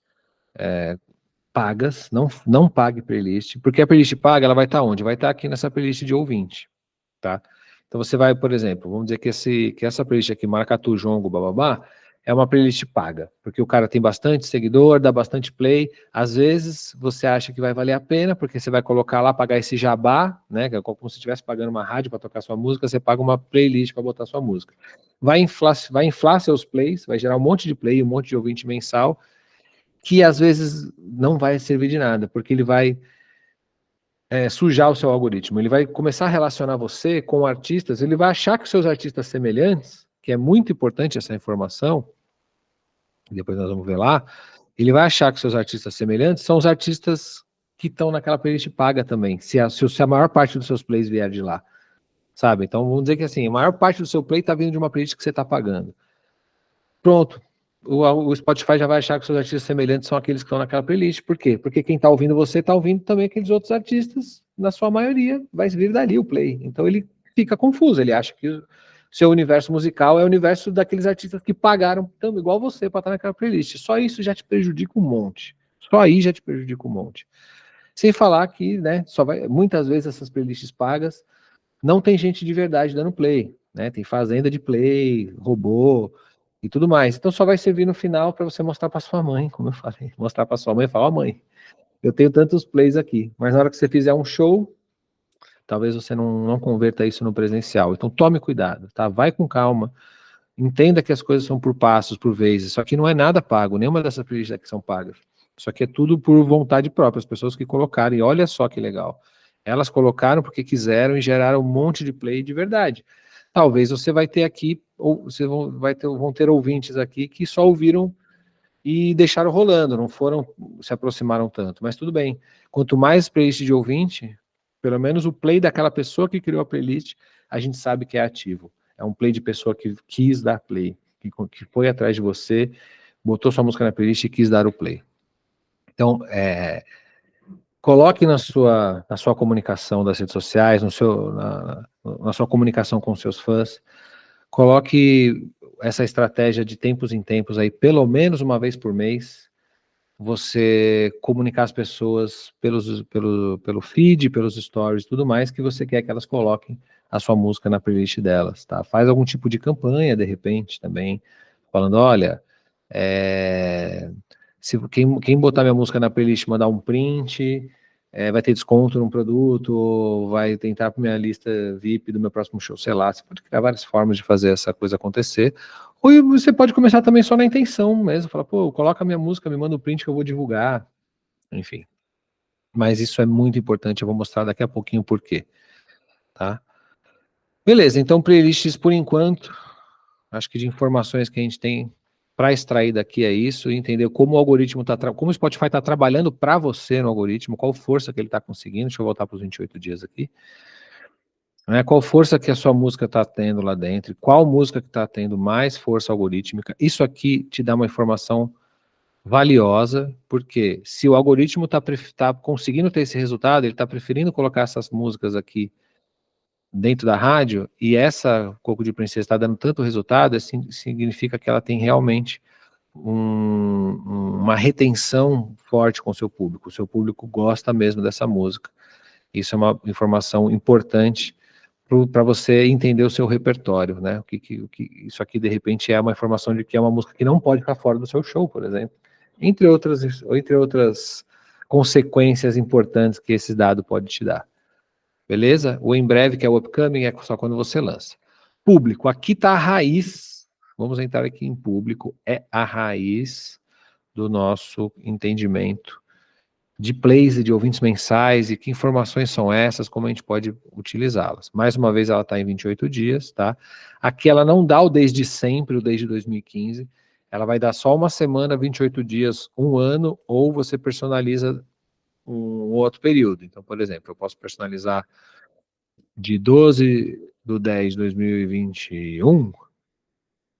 pagas, não pague playlist, porque a playlist paga, ela vai estar onde? Vai estar aqui nessa playlist de ouvinte, tá? Então você vai, por exemplo, vamos dizer que essa playlist aqui, Maracatu, Jongo, bababá, é uma playlist paga, porque o cara tem bastante seguidor, dá bastante play, às vezes você acha que vai valer a pena, porque você vai colocar lá, pagar esse jabá, né, que é como se estivesse pagando uma rádio para tocar sua música, você paga uma playlist para botar sua música. Vai inflar seus plays, vai gerar um monte de play, um monte de ouvinte mensal, que às vezes não vai servir de nada, porque ele vai sujar o seu algoritmo, ele vai começar a relacionar você com artistas, ele vai achar que os seus artistas semelhantes, que é muito importante essa informação, depois nós vamos ver lá, ele vai achar que os seus artistas semelhantes são os artistas que estão naquela playlist paga também, se a maior parte dos seus plays vier de lá, sabe? Então vamos dizer que assim, a maior parte do seu play está vindo de uma playlist que você está pagando. Pronto, o Spotify já vai achar que os seus artistas semelhantes são aqueles que estão naquela playlist. Por quê? Porque quem está ouvindo você está ouvindo também aqueles outros artistas, na sua maioria, vai vir dali o play. Então ele fica confuso, ele acha que o seu universo musical é o universo daqueles artistas que pagaram também, igual você, para estar naquela playlist. Só isso já te prejudica um monte. Só aí já te prejudica um monte. Sem falar que, né, muitas vezes essas playlists pagas não tem gente de verdade dando play, né? Tem fazenda de play, robô e tudo mais. Então só vai servir no final para você mostrar para sua mãe, como eu falei, mostrar para sua mãe e falar: ó, mãe, eu tenho tantos plays aqui, mas na hora que você fizer um show, talvez você não converta isso no presencial. Então tome cuidado, tá? Vai com calma. Entenda que as coisas são por passos, por vezes. Isso aqui não é nada pago, nenhuma dessas playlists aqui são pagas. Isso aqui é tudo por vontade própria, as pessoas que colocaram, e olha só que legal. Elas colocaram porque quiseram e geraram um monte de play de verdade. Talvez você vai ter aqui, ou você vão ter ouvintes aqui que só ouviram e deixaram rolando, não foram, se aproximaram tanto, mas tudo bem. Quanto mais playlist de ouvinte, pelo menos o play daquela pessoa que criou a playlist, a gente sabe que é ativo. É um play de pessoa que quis dar play, que foi atrás de você, botou sua música na playlist e quis dar o play. Então, coloque na sua comunicação das redes sociais, na sua comunicação com seus fãs, coloque essa estratégia de tempos em tempos aí, pelo menos uma vez por mês, você comunicar às pessoas pelo feed, pelos stories e tudo mais, que você quer que elas coloquem a sua música na playlist delas, tá? Faz algum tipo de campanha, de repente, também, falando, olha, se quem botar minha música na playlist mandar um print, vai ter desconto num produto, ou vai tentar para minha lista VIP do meu próximo show, sei lá, você pode criar várias formas de fazer essa coisa acontecer, ou você pode começar também só na intenção mesmo, falar, pô, coloca a minha música, me manda o print que eu vou divulgar, enfim. Mas isso é muito importante, eu vou mostrar daqui a pouquinho por quê, tá? Beleza, então playlists por enquanto, acho que de informações que a gente tem para extrair daqui é isso, e entender como o algoritmo como o Spotify está trabalhando para você no algoritmo, qual força que ele está conseguindo, deixa eu voltar para os 28 dias aqui, né, qual força que a sua música está tendo lá dentro, qual música que está tendo mais força algorítmica, isso aqui te dá uma informação valiosa, porque se o algoritmo está conseguindo ter esse resultado, ele está preferindo colocar essas músicas aqui dentro da rádio, e essa Coco de Princesa está dando tanto resultado, assim, significa que ela tem realmente uma retenção forte com o seu público gosta mesmo dessa música. Isso é uma informação importante para você entender o seu repertório, né? Isso aqui, de repente, é uma informação de que é uma música que não pode ficar fora do seu show, por exemplo. Entre outras consequências importantes que esse dado pode te dar. Beleza? O em breve, que é o upcoming, é só quando você lança. Público, aqui está a raiz. Vamos entrar aqui em público. É a raiz do nosso entendimento de plays e de ouvintes mensais e que informações são essas, como a gente pode utilizá-las. Mais uma vez, ela está em 28 dias, tá? Aqui ela não dá o desde sempre, o desde 2015. Ela vai dar só uma semana, 28 dias, um ano, ou você personaliza um outro período. Então, por exemplo, eu posso personalizar de 12/10/2021.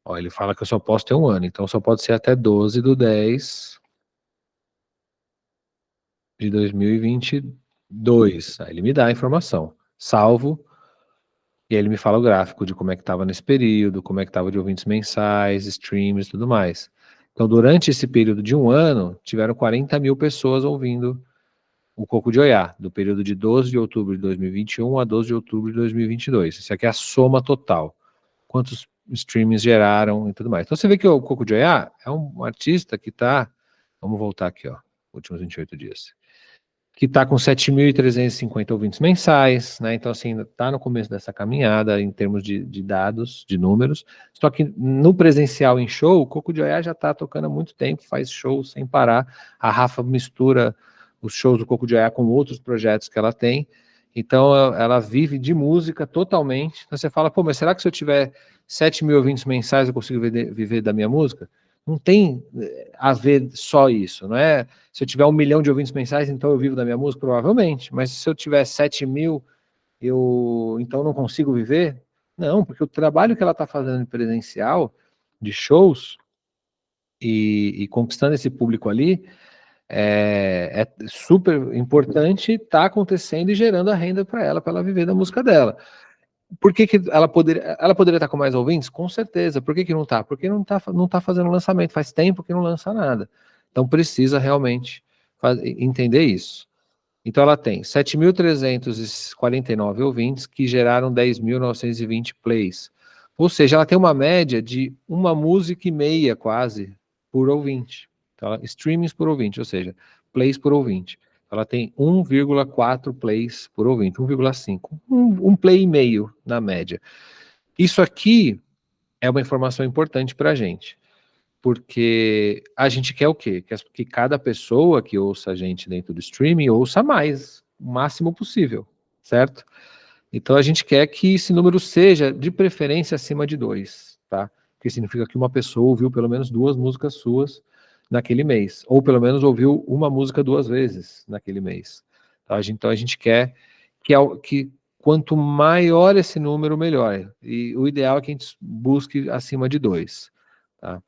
Ó, ele fala que eu só posso ter um ano, então só pode ser até 12/10/2022. Aí ele me dá a informação. Salvo, e aí ele me fala o gráfico de como é que estava nesse período, como é que estava de ouvintes mensais, streams e tudo mais. Então, durante esse período de um ano, tiveram 40 mil pessoas ouvindo o Coco de Oiá, do período de 12 de outubro de 2021 a 12 de outubro de 2022. Isso aqui é a soma total. Quantos streamings geraram e tudo mais. Então você vê que o Coco de Oiá é um artista que está, vamos voltar aqui, ó, últimos 28 dias, que está com 7.350 ouvintes mensais, né? Então, assim, está no começo dessa caminhada em termos de dados, de números. Só que no presencial em show, o Coco de Oiá já está tocando há muito tempo, faz shows sem parar. A Rafa mistura os shows do Coco de Oiá com outros projetos que ela tem. Então, ela vive de música totalmente. Então, você fala, pô, mas será que se eu tiver 7 mil ouvintes mensais eu consigo viver da minha música? Não tem a ver só isso, não é? Se eu tiver 1 milhão de ouvintes mensais, então eu vivo da minha música? Provavelmente. Mas se eu tiver 7 mil, eu então não consigo viver? Não, porque o trabalho que ela está fazendo em presencial, de shows, e conquistando esse público ali, é super importante, está acontecendo e gerando a renda para ela viver da música dela. Por que ela poderia estar com mais ouvintes? Com certeza. Por que não está? Porque não tá fazendo lançamento, faz tempo que não lança nada. Então precisa realmente entender isso. Então ela tem 7.349 ouvintes que geraram 10.920 plays. Ou seja, ela tem uma média de uma música e meia quase por ouvinte. Então, streamings por ouvinte, ou seja, plays por ouvinte. Ela tem 1,4 plays por ouvinte, 1,5. Um play e meio na média. Isso aqui é uma informação importante para a gente, porque a gente quer o quê? Que cada pessoa que ouça a gente dentro do streaming ouça mais, o máximo possível, certo? Então a gente quer que esse número seja, de preferência, acima de 2, tá? Que significa que uma pessoa ouviu pelo menos 2 músicas suas naquele mês, ou pelo menos ouviu uma música 2 vezes naquele mês. Tá? Então a gente quer que quanto maior esse número, melhor. E o ideal é que a gente busque acima de 2, tá?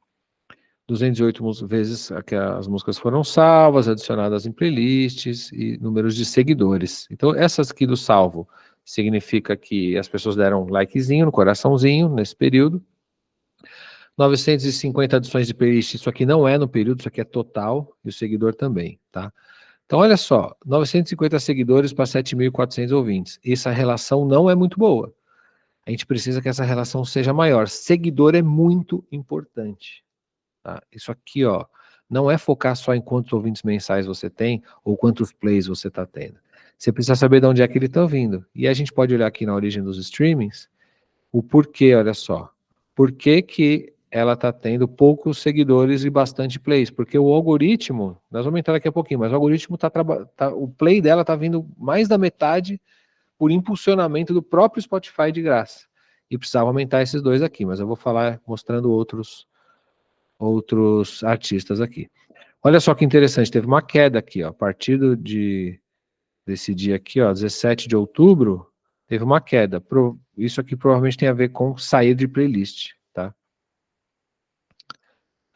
208 vezes que as músicas foram salvas, adicionadas em playlists e números de seguidores. Então, essas aqui do salvo significa que as pessoas deram um likezinho no coraçãozinho nesse período. 950 adições de playlist, isso aqui não é no período, isso aqui é total, e o seguidor também, tá? Então, olha só, 950 seguidores para 7.400 ouvintes. Essa relação não é muito boa. A gente precisa que essa relação seja maior. Seguidor é muito importante. Tá? Isso aqui, ó, não é focar só em quantos ouvintes mensais você tem ou quantos plays você está tendo. Você precisa saber de onde é que ele está vindo. E a gente pode olhar aqui na origem dos streamings o porquê, olha só. Por que que ela está tendo poucos seguidores e bastante plays? Porque o algoritmo, nós vamos entrar daqui a pouquinho, mas o algoritmo o play dela está vindo mais da metade por impulsionamento do próprio Spotify de graça. E precisava aumentar esses dois aqui, mas eu vou falar mostrando outros artistas aqui. Olha só que interessante, teve uma queda aqui, ó, a partir desse dia aqui, ó, 17 de outubro, teve uma queda. Isso aqui provavelmente tem a ver com sair de playlist, tá?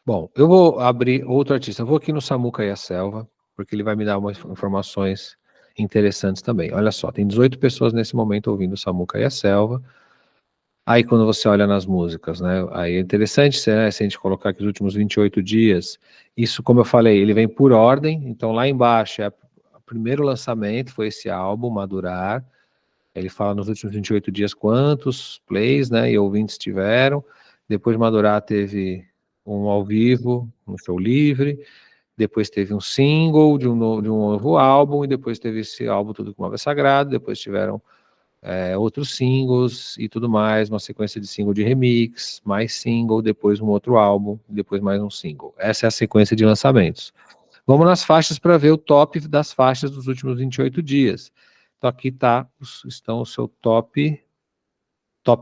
Bom, eu vou abrir outro artista. Eu vou aqui no Samuca e a Selva, porque ele vai me dar umas informações interessantes também. Olha só, tem 18 pessoas nesse momento ouvindo o Samuca e a Selva. Aí quando você olha nas músicas, né, aí é interessante, né, se a gente colocar aqui os últimos 28 dias, isso, como eu falei, ele vem por ordem, então lá embaixo o primeiro lançamento foi esse álbum, Madurar, ele fala nos últimos 28 dias quantos plays, né, e ouvintes tiveram, depois Madurar teve um ao vivo, um show livre, depois teve um single de um novo álbum, e depois teve esse álbum Tudo Que Move é Sagrado, depois tiveram outros singles e tudo mais, uma sequência de single de remix, mais single, depois um outro álbum, depois mais um single. Essa é a sequência de lançamentos. Vamos nas faixas para ver o top das faixas dos últimos 28 dias. Então aqui estão o seu top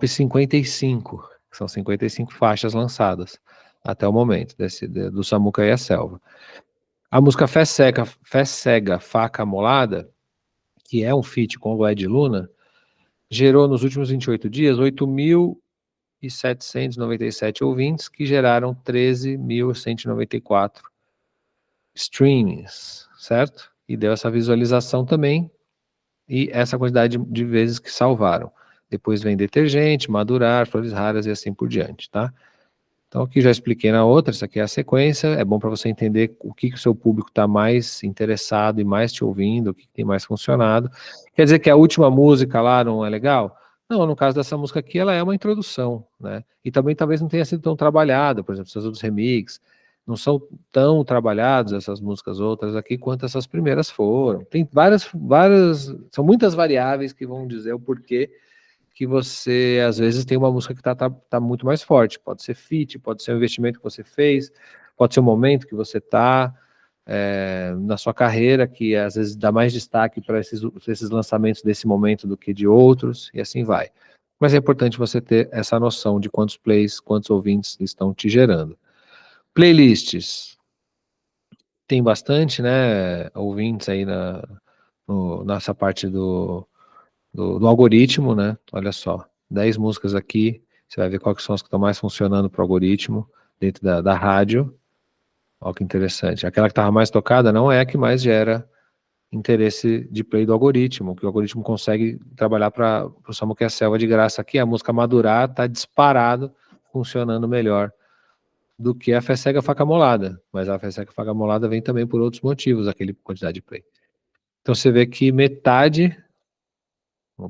55, que são 55 faixas lançadas até o momento, do Samuca e a Selva. A música Fé Cega, Faca Molada, que é um feat com o Ed Luna, gerou nos últimos 28 dias 8.797 ouvintes, que geraram 13.194 streamings, certo? E deu essa visualização também, e essa quantidade de vezes que salvaram. Depois vem Detergente, Madurar, Flores Raras e assim por diante, tá? Então, aqui já expliquei na outra, isso aqui é a sequência, é bom para você entender o que o seu público está mais interessado e mais te ouvindo, o que tem mais funcionado. Quer dizer que a última música lá não é legal? Não, no caso dessa música aqui, ela é uma introdução, né? E também talvez não tenha sido tão trabalhada, por exemplo, esses outros remixes, não são tão trabalhados essas músicas outras aqui quanto essas primeiras foram. Tem são muitas variáveis que vão dizer o porquê que você, às vezes, tem uma música que tá muito mais forte. Pode ser feat, pode ser um investimento que você fez, pode ser um momento que você está na sua carreira, que às vezes dá mais destaque para esses lançamentos desse momento do que de outros, e assim vai. Mas é importante você ter essa noção de quantos plays, quantos ouvintes estão te gerando. Playlists. Tem bastante, né, ouvintes aí nessa parte do algoritmo, né? Olha só, 10 músicas aqui, você vai ver quais são as que estão mais funcionando para o algoritmo dentro da rádio. Olha que interessante. Aquela que estava mais tocada não é a que mais gera interesse de play do algoritmo, que o algoritmo consegue trabalhar para o Samuca e a Selva de graça aqui. A música Madurar está disparado, funcionando melhor do que a Fé Cega Faca Molada. Mas a Fé Cega Faca Molada vem também por outros motivos, aquele quantidade de play. Então você vê que metade, ó,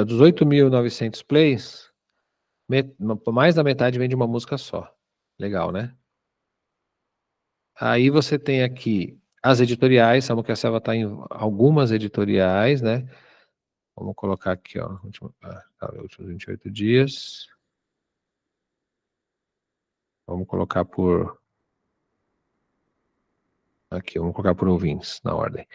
dos 8.900 plays, mais da metade vem de uma música só. Legal, né? Aí você tem aqui as editoriais, Samuca Selva está em algumas editoriais, né? Vamos colocar aqui, ó, últimos 28 dias. Vamos colocar por... Aqui, vamos colocar por ouvintes, na ordem.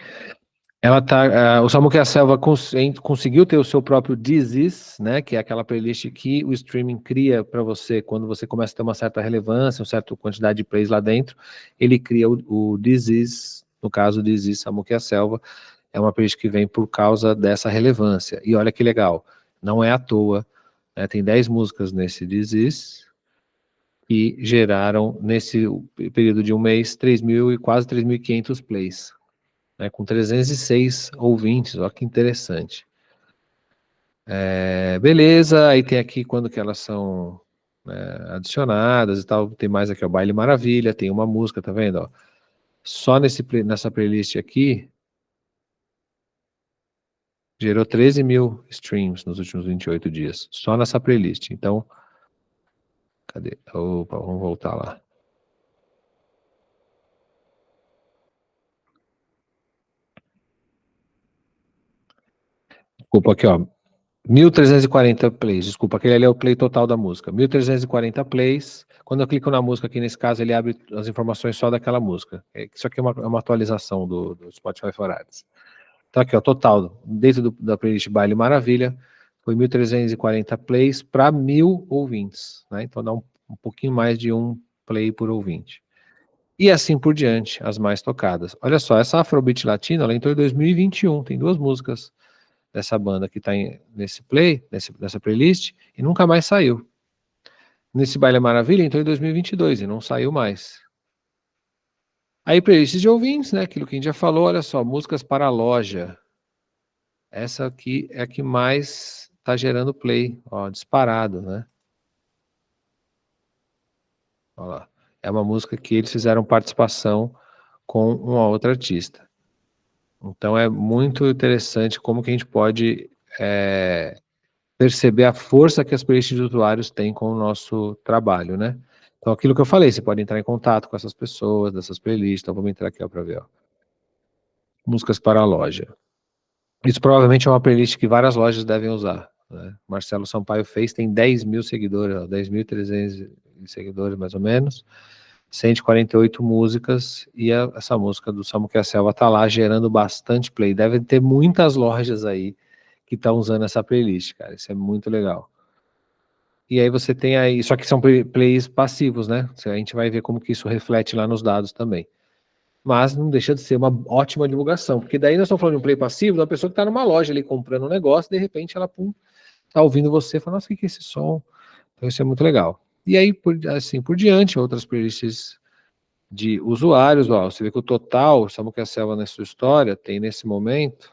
O Samuca Selva conseguiu ter o seu próprio This Is, né, que é aquela playlist que o streaming cria para você quando você começa a ter uma certa relevância, uma certa quantidade de plays lá dentro. Ele cria o This Is, no caso, This Is Samuca Selva, é uma playlist que vem por causa dessa relevância. E olha que legal, não é à toa, né, tem 10 músicas nesse This Is, que geraram, nesse período de um mês, 3.000 e quase 3.500 plays. Né, com 306 ouvintes, olha que interessante. Beleza, aí tem aqui quando que elas são adicionadas e tal, tem mais aqui, ó, Baile Maravilha, tem uma música, tá vendo, ó? Só nessa playlist aqui, gerou 13.000 streams nos últimos 28 dias, só nessa playlist, então, cadê? Opa, vamos voltar lá. Desculpa aqui, ó, 1.340 plays, desculpa, aquele ali é o play total da música. 1.340 plays. Quando eu clico na música aqui, nesse caso, ele abre as informações só daquela música. Isso aqui é uma atualização do Spotify for Artists. Então aqui, ó, total, dentro da playlist Baile Maravilha, foi 1.340 plays para 1.000 ouvintes, né? Então dá um pouquinho mais de um play por ouvinte. E assim por diante, as mais tocadas. Olha só, essa Afrobeat Latina, ela entrou em 2021, tem 2 músicas dessa banda que está nessa playlist, e nunca mais saiu. Nesse Baile Maravilha entrou em 2022 e não saiu mais. Aí playlists de ouvintes, né? Aquilo que a gente já falou, olha só, músicas para a loja. Essa aqui é a que mais está gerando play, ó, disparado, né? Olha lá. É uma música que eles fizeram participação com uma outra artista. Então é muito interessante como que a gente pode perceber a força que as playlists de usuários têm com o nosso trabalho, né? Então, aquilo que eu falei, você pode entrar em contato com essas pessoas, dessas playlists. Então, vamos entrar aqui para ver, ó. Músicas para a loja. Isso provavelmente é uma playlist que várias lojas devem usar, né? Marcelo Sampaio fez, tem 10.000 seguidores, 10.300 seguidores, mais ou menos. 148 músicas, e essa música do Samuca Selva tá lá gerando bastante play. Deve ter muitas lojas aí que estão usando essa playlist, cara. Isso é muito legal. E aí você tem aí, só que são plays passivos, né? A gente vai ver como que isso reflete lá nos dados também. Mas não deixa de ser uma ótima divulgação, porque daí nós estamos falando de um play passivo da pessoa que está numa loja ali comprando um negócio, de repente ela tá ouvindo você e fala, nossa, o que é esse som? Então isso é muito legal. E aí, assim por diante, outras playlists de usuários, ó, você vê que o total, Samuca Selva na sua história, tem nesse momento,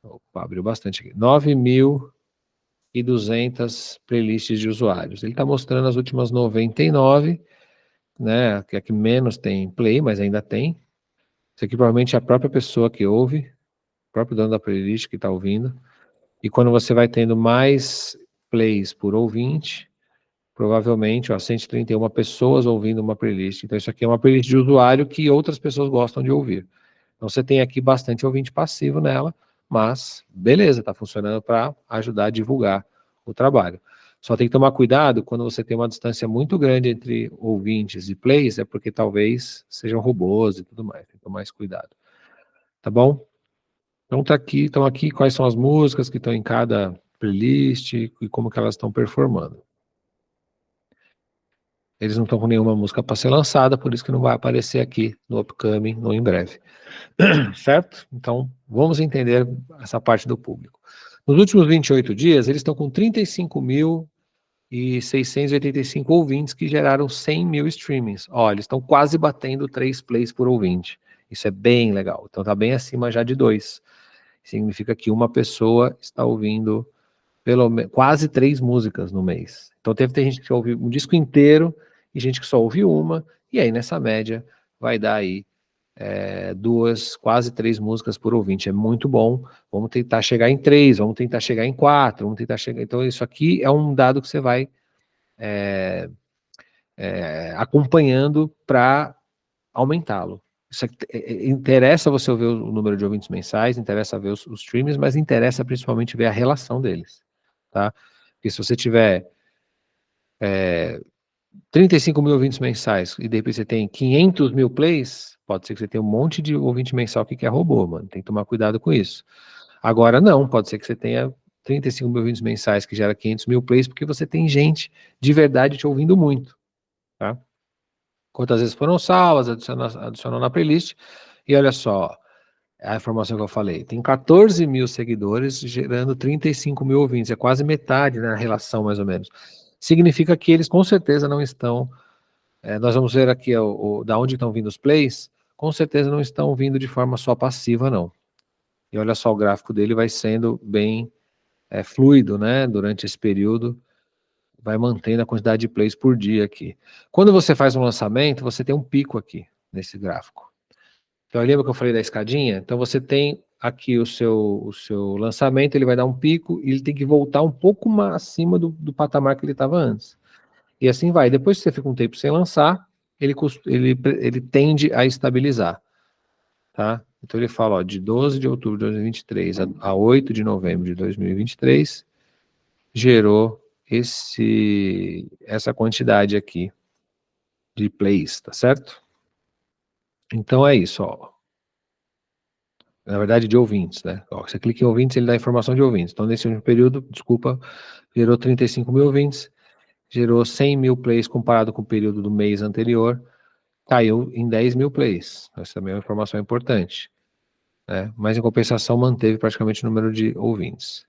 opa, abriu bastante aqui, 9.200 playlists de usuários. Ele está mostrando as últimas 99, né, que é que menos tem play, mas ainda tem. Isso aqui provavelmente é a própria pessoa que ouve, o próprio dono da playlist que está ouvindo. E quando você vai tendo mais plays por ouvinte, provavelmente, ó, 131 pessoas ouvindo uma playlist. Então isso aqui é uma playlist de usuário que outras pessoas gostam de ouvir. Então você tem aqui bastante ouvinte passivo nela, mas beleza, está funcionando para ajudar a divulgar o trabalho. Só tem que tomar cuidado quando você tem uma distância muito grande entre ouvintes e plays, é porque talvez sejam robôs e tudo mais. Tem que tomar esse cuidado. Tá bom? Então estão aqui quais são as músicas que estão em cada playlist e como que elas estão performando. Eles não estão com nenhuma música para ser lançada, por isso que não vai aparecer aqui no upcoming, no em breve. Certo? Então, vamos entender essa parte do público. Nos últimos 28 dias, eles estão com 35.685 ouvintes que geraram 100.000 streamings. Ó, eles estão quase batendo 3 plays por ouvinte. Isso é bem legal. Então, está bem acima já de 2. Significa que uma pessoa está ouvindo quase 3 músicas no mês. Então, ter gente que ouve um disco inteiro e gente que só ouve uma. E aí, nessa média, vai dar aí quase 3 músicas por ouvinte. É muito bom. Vamos tentar chegar em 3, vamos tentar chegar em 4, vamos tentar chegar... Então, isso aqui é um dado que você vai acompanhando para aumentá-lo. Interessa você ver o número de ouvintes mensais, interessa ver os streams, mas interessa principalmente ver a relação deles, tá? Porque se você tiver 35 mil ouvintes mensais e de repente você tem 500 mil plays, pode ser que você tenha um monte de ouvinte mensal que quer robô, mano. Tem que tomar cuidado com isso. Agora não, pode ser que você tenha 35 mil ouvintes mensais que gera 500 mil plays porque você tem gente de verdade te ouvindo muito, tá? Quantas vezes foram salvas, adicionou na playlist, e olha só, a informação que eu falei, tem 14 mil seguidores gerando 35 mil ouvintes, é quase metade na relação mais ou menos. Significa que eles com certeza não estão, nós vamos ver aqui da onde estão vindo os plays, com certeza não estão vindo de forma só passiva não. E olha só, o gráfico dele vai sendo bem fluido, né, durante esse período, vai mantendo a quantidade de plays por dia aqui. Quando você faz um lançamento, você tem um pico aqui, nesse gráfico. Então, lembra que eu falei da escadinha? Então, você tem aqui o seu lançamento, ele vai dar um pico e ele tem que voltar um pouco mais acima do patamar que ele estava antes. E assim vai. Depois que você fica um tempo sem lançar, ele tende a estabilizar, tá? Então, ele fala, ó, de 12 de outubro de 2023 a 8 de novembro de 2023, gerou essa quantidade aqui de plays, tá certo? Então, é isso, ó. Na verdade, de ouvintes, né? Ó, você clica em ouvintes, ele dá informação de ouvintes. Então, nesse último período, desculpa, gerou 35 mil ouvintes, gerou 100 mil plays comparado com o período do mês anterior, caiu em 10 mil plays. Essa também é uma informação importante, né? Mas, em compensação, manteve praticamente o número de ouvintes.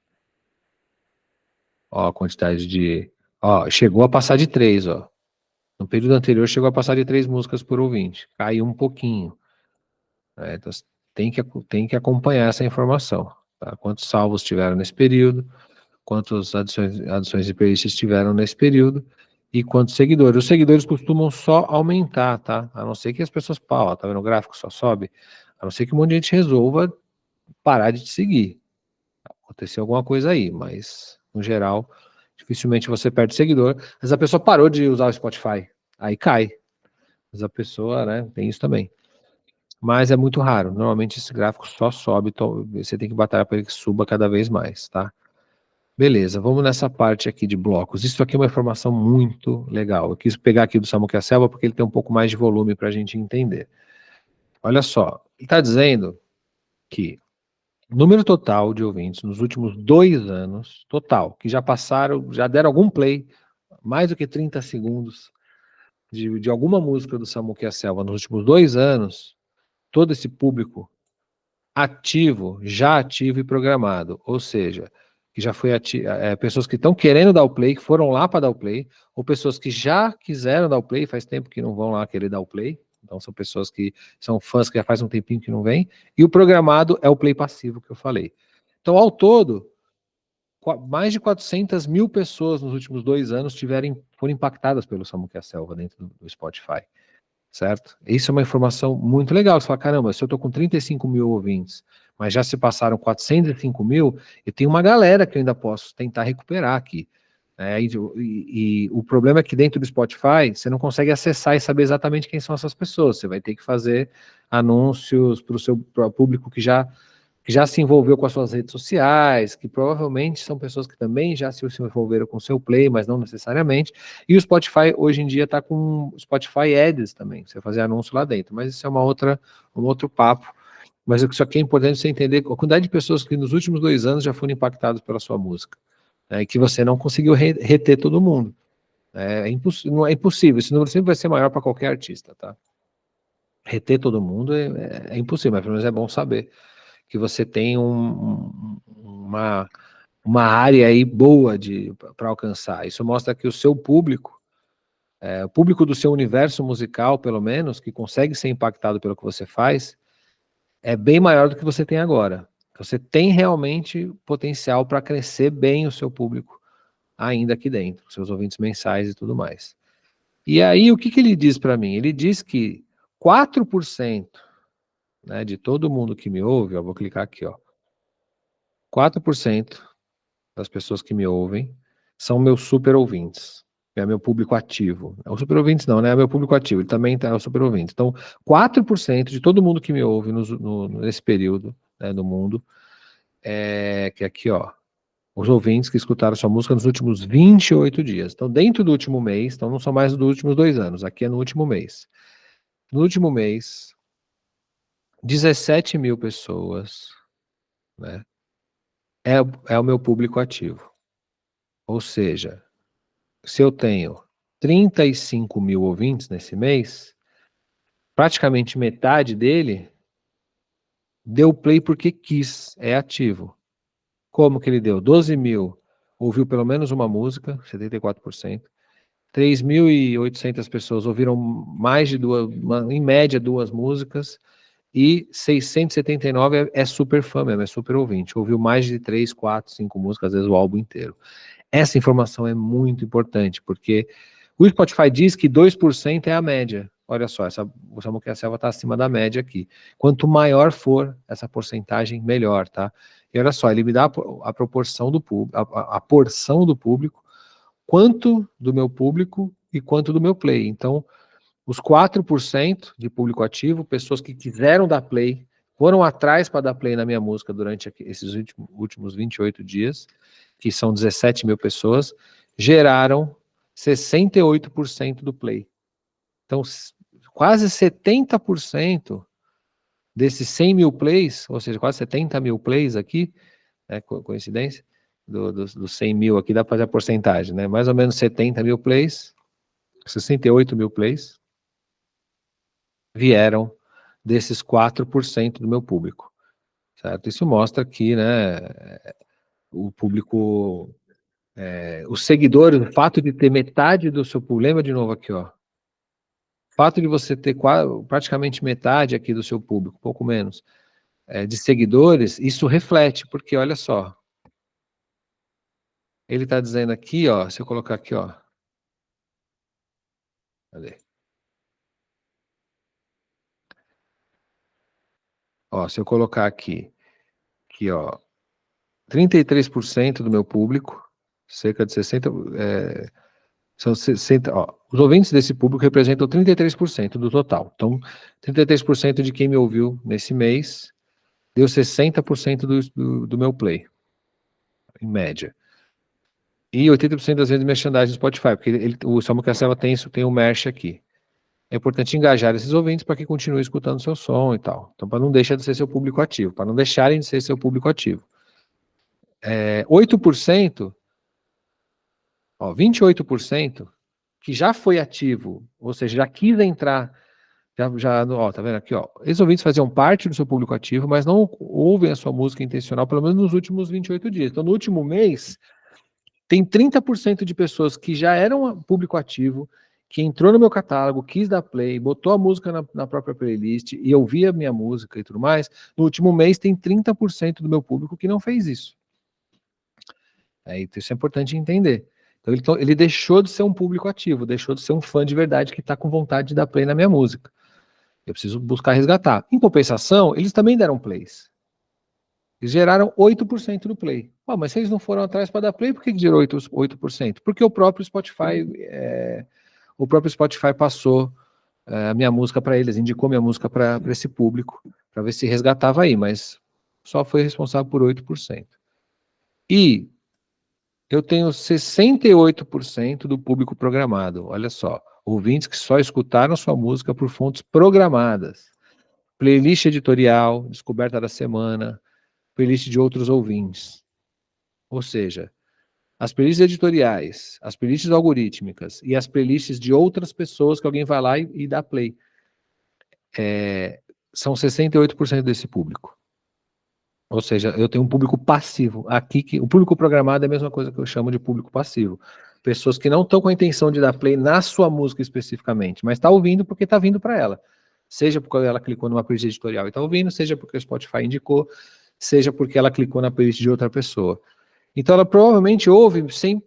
Ó, a quantidade de... Ó, chegou a passar de 3, ó. No período anterior, chegou a passar de 3 músicas por ouvinte. Caiu um pouquinho. Então, tem que acompanhar essa informação. Tá? Quantos salvos tiveram nesse período, quantas adições de playlists tiveram nesse período e quantos seguidores. Os seguidores costumam só aumentar, tá? A não ser que as pessoas, tá vendo o gráfico, só sobe, a não ser que um monte de gente resolva parar de te seguir. Aconteceu alguma coisa aí, mas, no geral, dificilmente você perde seguidor. Mas a pessoa parou de usar o Spotify, aí cai. Mas a pessoa, né, tem isso também. Mas é muito raro. Normalmente esse gráfico só sobe, então você tem que batalhar para ele que suba cada vez mais, tá? Beleza, vamos nessa parte aqui de blocos. Isso aqui é uma informação muito legal. Eu quis pegar aqui do Samuel Selva porque ele tem um pouco mais de volume para a gente entender. Olha só, ele está dizendo que o número total de ouvintes nos últimos 2 anos, total, que já passaram, já deram algum play, mais do que 30 segundos de alguma música do Samuel Selva nos últimos 2 anos, todo esse público ativo, já ativo e programado, ou seja, que já foi pessoas que estão querendo dar o play, que foram lá para dar o play, ou pessoas que já quiseram dar o play, faz tempo que não vão lá querer dar o play, então são pessoas que são fãs que já faz um tempinho que não vem, e o programado é o play passivo que eu falei. Então, ao todo, mais de 400 mil pessoas nos últimos 2 anos foram impactadas pelo Samuel Selva dentro do Spotify. Certo? Isso é uma informação muito legal. Você fala, caramba, se eu estou com 35 mil ouvintes, mas já se passaram 405 mil, eu tenho uma galera que eu ainda posso tentar recuperar aqui. E o problema é que dentro do Spotify, você não consegue acessar e saber exatamente quem são essas pessoas. Você vai ter que fazer anúncios para o seu público que já se envolveu com as suas redes sociais, que provavelmente são pessoas que também já se envolveram com o seu Play, mas não necessariamente. E o Spotify, hoje em dia, está com Spotify Ads também, você fazer anúncio lá dentro. Mas isso é um outro papo. Mas isso aqui é importante você entender a quantidade de pessoas que nos últimos 2 anos já foram impactadas pela sua música, né, e que você não conseguiu reter todo mundo. Não é impossível, esse número sempre vai ser maior para qualquer artista, tá? Reter todo mundo é impossível, mas pelo menos é bom saber que você tem uma área aí boa para alcançar. Isso mostra que o seu público, o público do seu universo musical, pelo menos, que consegue ser impactado pelo que você faz, é bem maior do que você tem agora. Você tem realmente potencial para crescer bem o seu público ainda aqui dentro, seus ouvintes mensais e tudo mais. E aí, o que ele diz para mim? Ele diz que 4% né, de todo mundo que me ouve, eu vou clicar aqui, ó. 4% das pessoas que me ouvem são meus super ouvintes. É meu público ativo. O super ouvintes não, né? É meu público ativo. Ele também tá o super ouvintes. Então, 4% de todo mundo que me ouve nesse período, né, do mundo, que aqui, ó, os ouvintes que escutaram sua música nos últimos 28 dias. Então, dentro do último mês, então não são mais dos últimos 2 anos, aqui é no último mês. No último mês, 17 mil pessoas, né, é o meu público ativo. Ou seja, se eu tenho 35 mil ouvintes nesse mês, praticamente metade dele deu play porque quis, é ativo. Como que ele deu? 12 mil ouviu pelo menos uma música, 74%. 3.800 pessoas ouviram mais de duas, em média, 2 músicas, e 679 é super fã mesmo, é super ouvinte. Ouviu mais de 3, 4, 5 músicas, às vezes o álbum inteiro. Essa informação é muito importante, porque o Spotify diz que 2% é a média. Olha só, o Samuel Selva está acima da média aqui. Quanto maior for essa porcentagem, melhor, tá? E olha só, ele me dá a proporção do público, a porção do público, quanto do meu público e quanto do meu play. Então, os 4% de público ativo, pessoas que quiseram dar play, foram atrás para dar play na minha música durante esses últimos 28 dias, que são 17 mil pessoas, geraram 68% do play. Então, quase 70% desses 100 mil plays, ou seja, quase 70 mil plays aqui, né, coincidência, dos 100 mil aqui dá para fazer a porcentagem, né? Mais ou menos 70 mil plays, 68 mil plays, vieram desses 4% do meu público, certo? Isso mostra que, né, o público, os seguidores, o fato de ter metade do seu público, lembra de novo aqui, ó, o fato de você ter praticamente metade aqui do seu público, pouco menos, de seguidores, isso reflete, porque olha só, ele está dizendo aqui, ó, se eu colocar aqui, ó, cadê? Ó, se eu colocar aqui, ó, 33% do meu público, cerca de 60, são 60, ó, os ouvintes desse público representam 33% do total. Então, 33% de quem me ouviu nesse mês deu 60% do meu play, em média. E 80% das vezes merchandising no Spotify, porque o Samuel Cassella tem isso, tem o merch aqui. É importante engajar esses ouvintes para que continuem escutando seu som e tal. Então, para não deixar de ser seu público ativo, para não deixarem de ser seu público ativo. 8%, ó, 28%, que já foi ativo, ou seja, já quis entrar, ó, tá vendo aqui, ó, esses ouvintes faziam parte do seu público ativo, mas não ouvem a sua música intencional, pelo menos nos últimos 28 dias. Então, no último mês, tem 30% de pessoas que já eram público ativo, que entrou no meu catálogo, quis dar play, botou a música na própria playlist e ouvia a minha música e tudo mais. No último mês, tem 30% do meu público que não fez isso. Então isso é importante entender. Então ele deixou de ser um público ativo, deixou de ser um fã de verdade que está com vontade de dar play na minha música. Eu preciso buscar resgatar. Em compensação, eles também deram plays. Eles geraram 8% do play. Mas se eles não foram atrás para dar play, por que gerou 8%? Porque o próprio Spotify passou a minha música para eles, indicou minha música para esse público, para ver se resgatava aí, mas só foi responsável por 8%. E eu tenho 68% do público programado. Olha só, ouvintes que só escutaram sua música por fontes programadas. Playlist editorial, descoberta da semana, playlist de outros ouvintes. Ou seja, as playlists editoriais, as playlists algorítmicas e as playlists de outras pessoas que alguém vai lá e dá play. São 68% desse público. Ou seja, eu tenho um público passivo. Aqui, o público programado é a mesma coisa que eu chamo de público passivo. Pessoas que não estão com a intenção de dar play na sua música especificamente, mas está ouvindo porque está vindo para ela. Seja porque ela clicou numa playlist editorial e está ouvindo, seja porque o Spotify indicou, seja porque ela clicou na playlist de outra pessoa. Então ela provavelmente ouve sem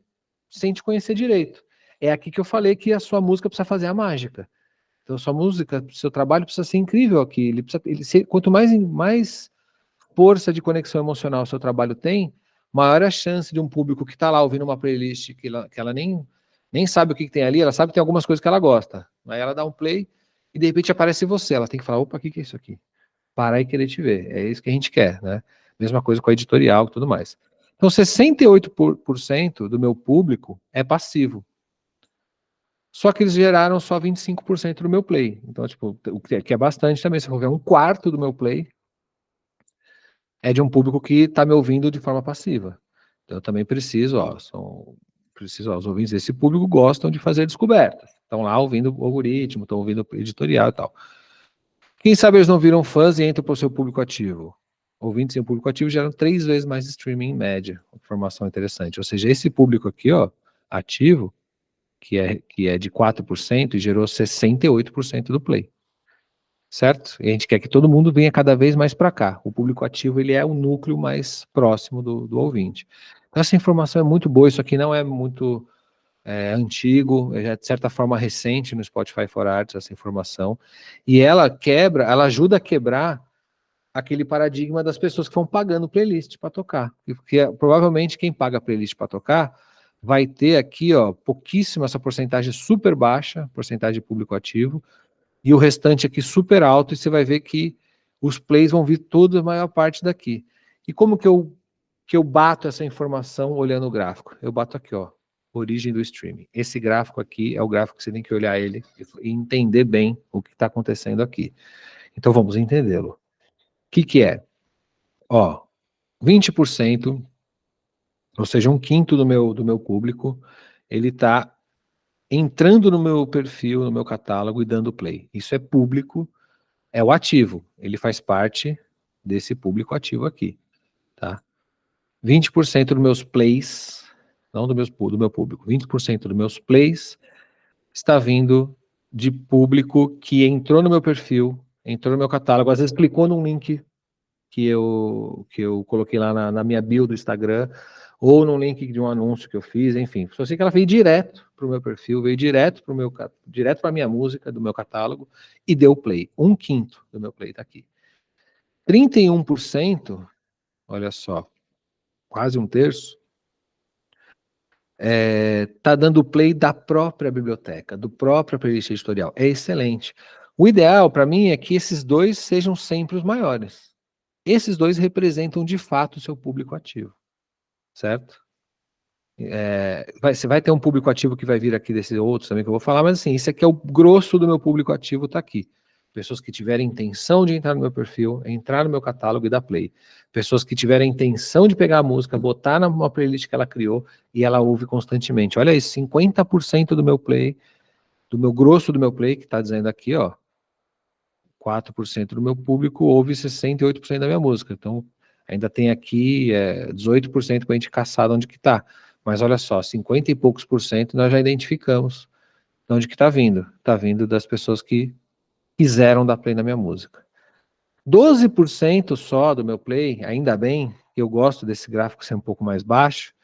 te conhecer direito. É aqui que eu falei que a sua música precisa fazer a mágica. Então, sua música, seu trabalho precisa ser incrível aqui. Quanto mais força de conexão emocional o seu trabalho tem, maior a chance de um público que está lá ouvindo uma playlist que ela nem sabe o que tem ali, ela sabe que tem algumas coisas que ela gosta. Aí ela dá um play e de repente aparece você. Ela tem que falar, opa, o que é isso aqui? Parar e querer te ver. É isso que a gente quer, né? Mesma coisa com a editorial e tudo mais. Então, 68% do meu público é passivo. Só que eles geraram só 25% do meu play. Então, tipo, o que é bastante também. Se for ver, um quarto do meu play é de um público que está me ouvindo de forma passiva. Então, eu também preciso, os ouvintes desse público gostam de fazer descobertas. Estão lá ouvindo o algoritmo, estão ouvindo o editorial e tal. Quem sabe eles não viram fãs e entram para o seu público ativo. Ouvintes em um público ativo geram 3 vezes mais streaming em média. Informação interessante. Ou seja, esse público aqui, ó, ativo, que é de 4% e gerou 68% do play. Certo? E a gente quer que todo mundo venha cada vez mais para cá. O público ativo, ele é o núcleo mais próximo do ouvinte. Então, essa informação é muito boa. Isso aqui não é muito antigo, é de certa forma recente no Spotify for Arts, essa informação. E ela ajuda a quebrar aquele paradigma das pessoas que vão pagando playlist para tocar. Porque provavelmente quem paga playlist para tocar vai ter aqui, ó, pouquíssima, essa porcentagem super baixa, porcentagem de público ativo, e o restante aqui super alto, e você vai ver que os plays vão vir toda a maior parte daqui. E como que eu bato essa informação olhando o gráfico? Eu bato aqui, ó, origem do streaming. Esse gráfico aqui é o gráfico que você tem que olhar ele e entender bem o que está acontecendo aqui. Então vamos entendê-lo. O que é? Ó, 20%, ou seja, um quinto do meu público, ele está entrando no meu perfil, no meu catálogo e dando play. Isso é público, é o ativo. Ele faz parte desse público ativo aqui, tá? 20% dos meus plays, não do meu público, 20% dos meus plays está vindo de público que entrou no meu perfil, entrou no meu catálogo, às vezes clicou num link que eu coloquei lá na minha bio do Instagram, ou num link de um anúncio que eu fiz, enfim. Só sei que ela veio direto para o meu perfil, veio direto para a minha música, do meu catálogo, e deu play. Um quinto do meu play está aqui. 31%, olha só, quase um terço, tá dando play da própria biblioteca, do próprio playlist editorial. É excelente. O ideal, para mim, é que esses dois sejam sempre os maiores. Esses dois representam, de fato, o seu público ativo, certo? Você vai ter um público ativo que vai vir aqui desses outros também que eu vou falar, mas assim, isso aqui é o grosso do meu público ativo, tá aqui. Pessoas que tiverem intenção de entrar no meu perfil, entrar no meu catálogo e dar play. Pessoas que tiverem intenção de pegar a música, botar numa playlist que ela criou e ela ouve constantemente. Olha isso, 50% do meu play, do meu grosso do meu play, que tá dizendo aqui, ó, 4% do meu público ouve 68% da minha música. Então, ainda tem aqui 18% para a gente caçar de onde que está. Mas olha só, 50 e poucos por cento nós já identificamos de onde que está vindo. Está vindo das pessoas que quiseram dar play na minha música. 12% só do meu play, ainda bem, eu gosto desse gráfico ser um pouco mais baixo,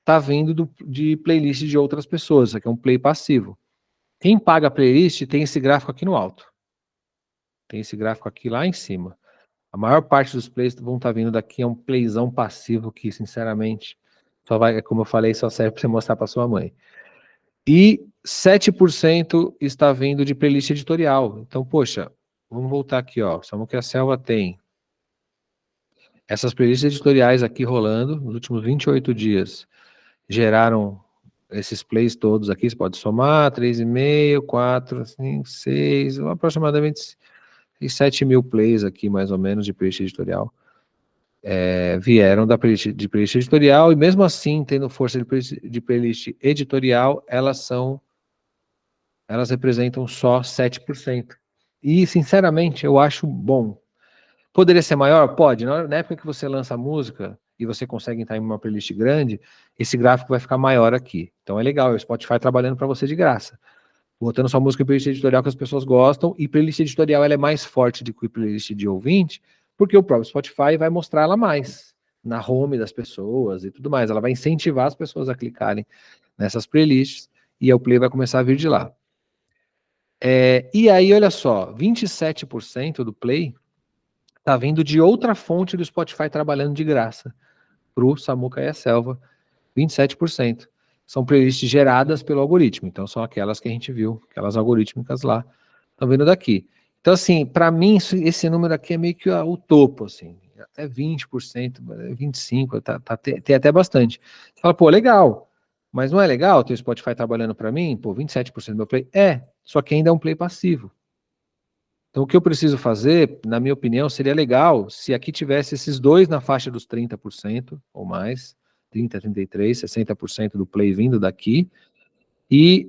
está vindo de playlist de outras pessoas. Isso aqui é um play passivo. Quem paga a playlist tem esse gráfico aqui no alto. Tem esse gráfico aqui lá em cima. A maior parte dos plays vão estar vindo daqui, é um playzão passivo que, sinceramente, só vai, como eu falei, só serve para você mostrar para sua mãe. E 7% está vindo de playlist editorial. Então, poxa, vamos voltar aqui, ó. Só que a Selva tem essas playlists editoriais aqui rolando nos últimos 28 dias. Geraram esses plays todos aqui, você pode somar, 3,5, 4, 5, 6, aproximadamente 7 mil plays aqui, mais ou menos, de playlist editorial. Vieram de playlist editorial, e mesmo assim, tendo força de playlist editorial, elas representam só 7%. E, sinceramente, eu acho bom. Poderia ser maior? Pode. Na época que você lança a música e você consegue entrar em uma playlist grande, esse gráfico vai ficar maior aqui. Então é legal, o Spotify trabalhando para você de graça. Botando sua música em playlist editorial que as pessoas gostam, e playlist editorial ela é mais forte do que playlist de ouvinte, porque o próprio Spotify vai mostrar ela mais na home das pessoas e tudo mais. Ela vai incentivar as pessoas a clicarem nessas playlists e o play vai começar a vir de lá. E aí, olha só, 27% do play tá vindo de outra fonte do Spotify trabalhando de graça pro Samuca e a Selva, 27%. São playlists geradas pelo algoritmo, então são aquelas que a gente viu, aquelas algorítmicas lá, estão vindo daqui. Então, assim, para mim, esse número aqui é meio que o topo, assim, até 20%, 25%, tem até bastante. Você fala, pô, legal, mas não é legal ter o Spotify trabalhando para mim? Pô, 27% do meu play? Só que ainda é um play passivo. Então, o que eu preciso fazer, na minha opinião, seria legal se aqui tivesse esses dois na faixa dos 30% ou mais, 30, 33, 60% do play vindo daqui, e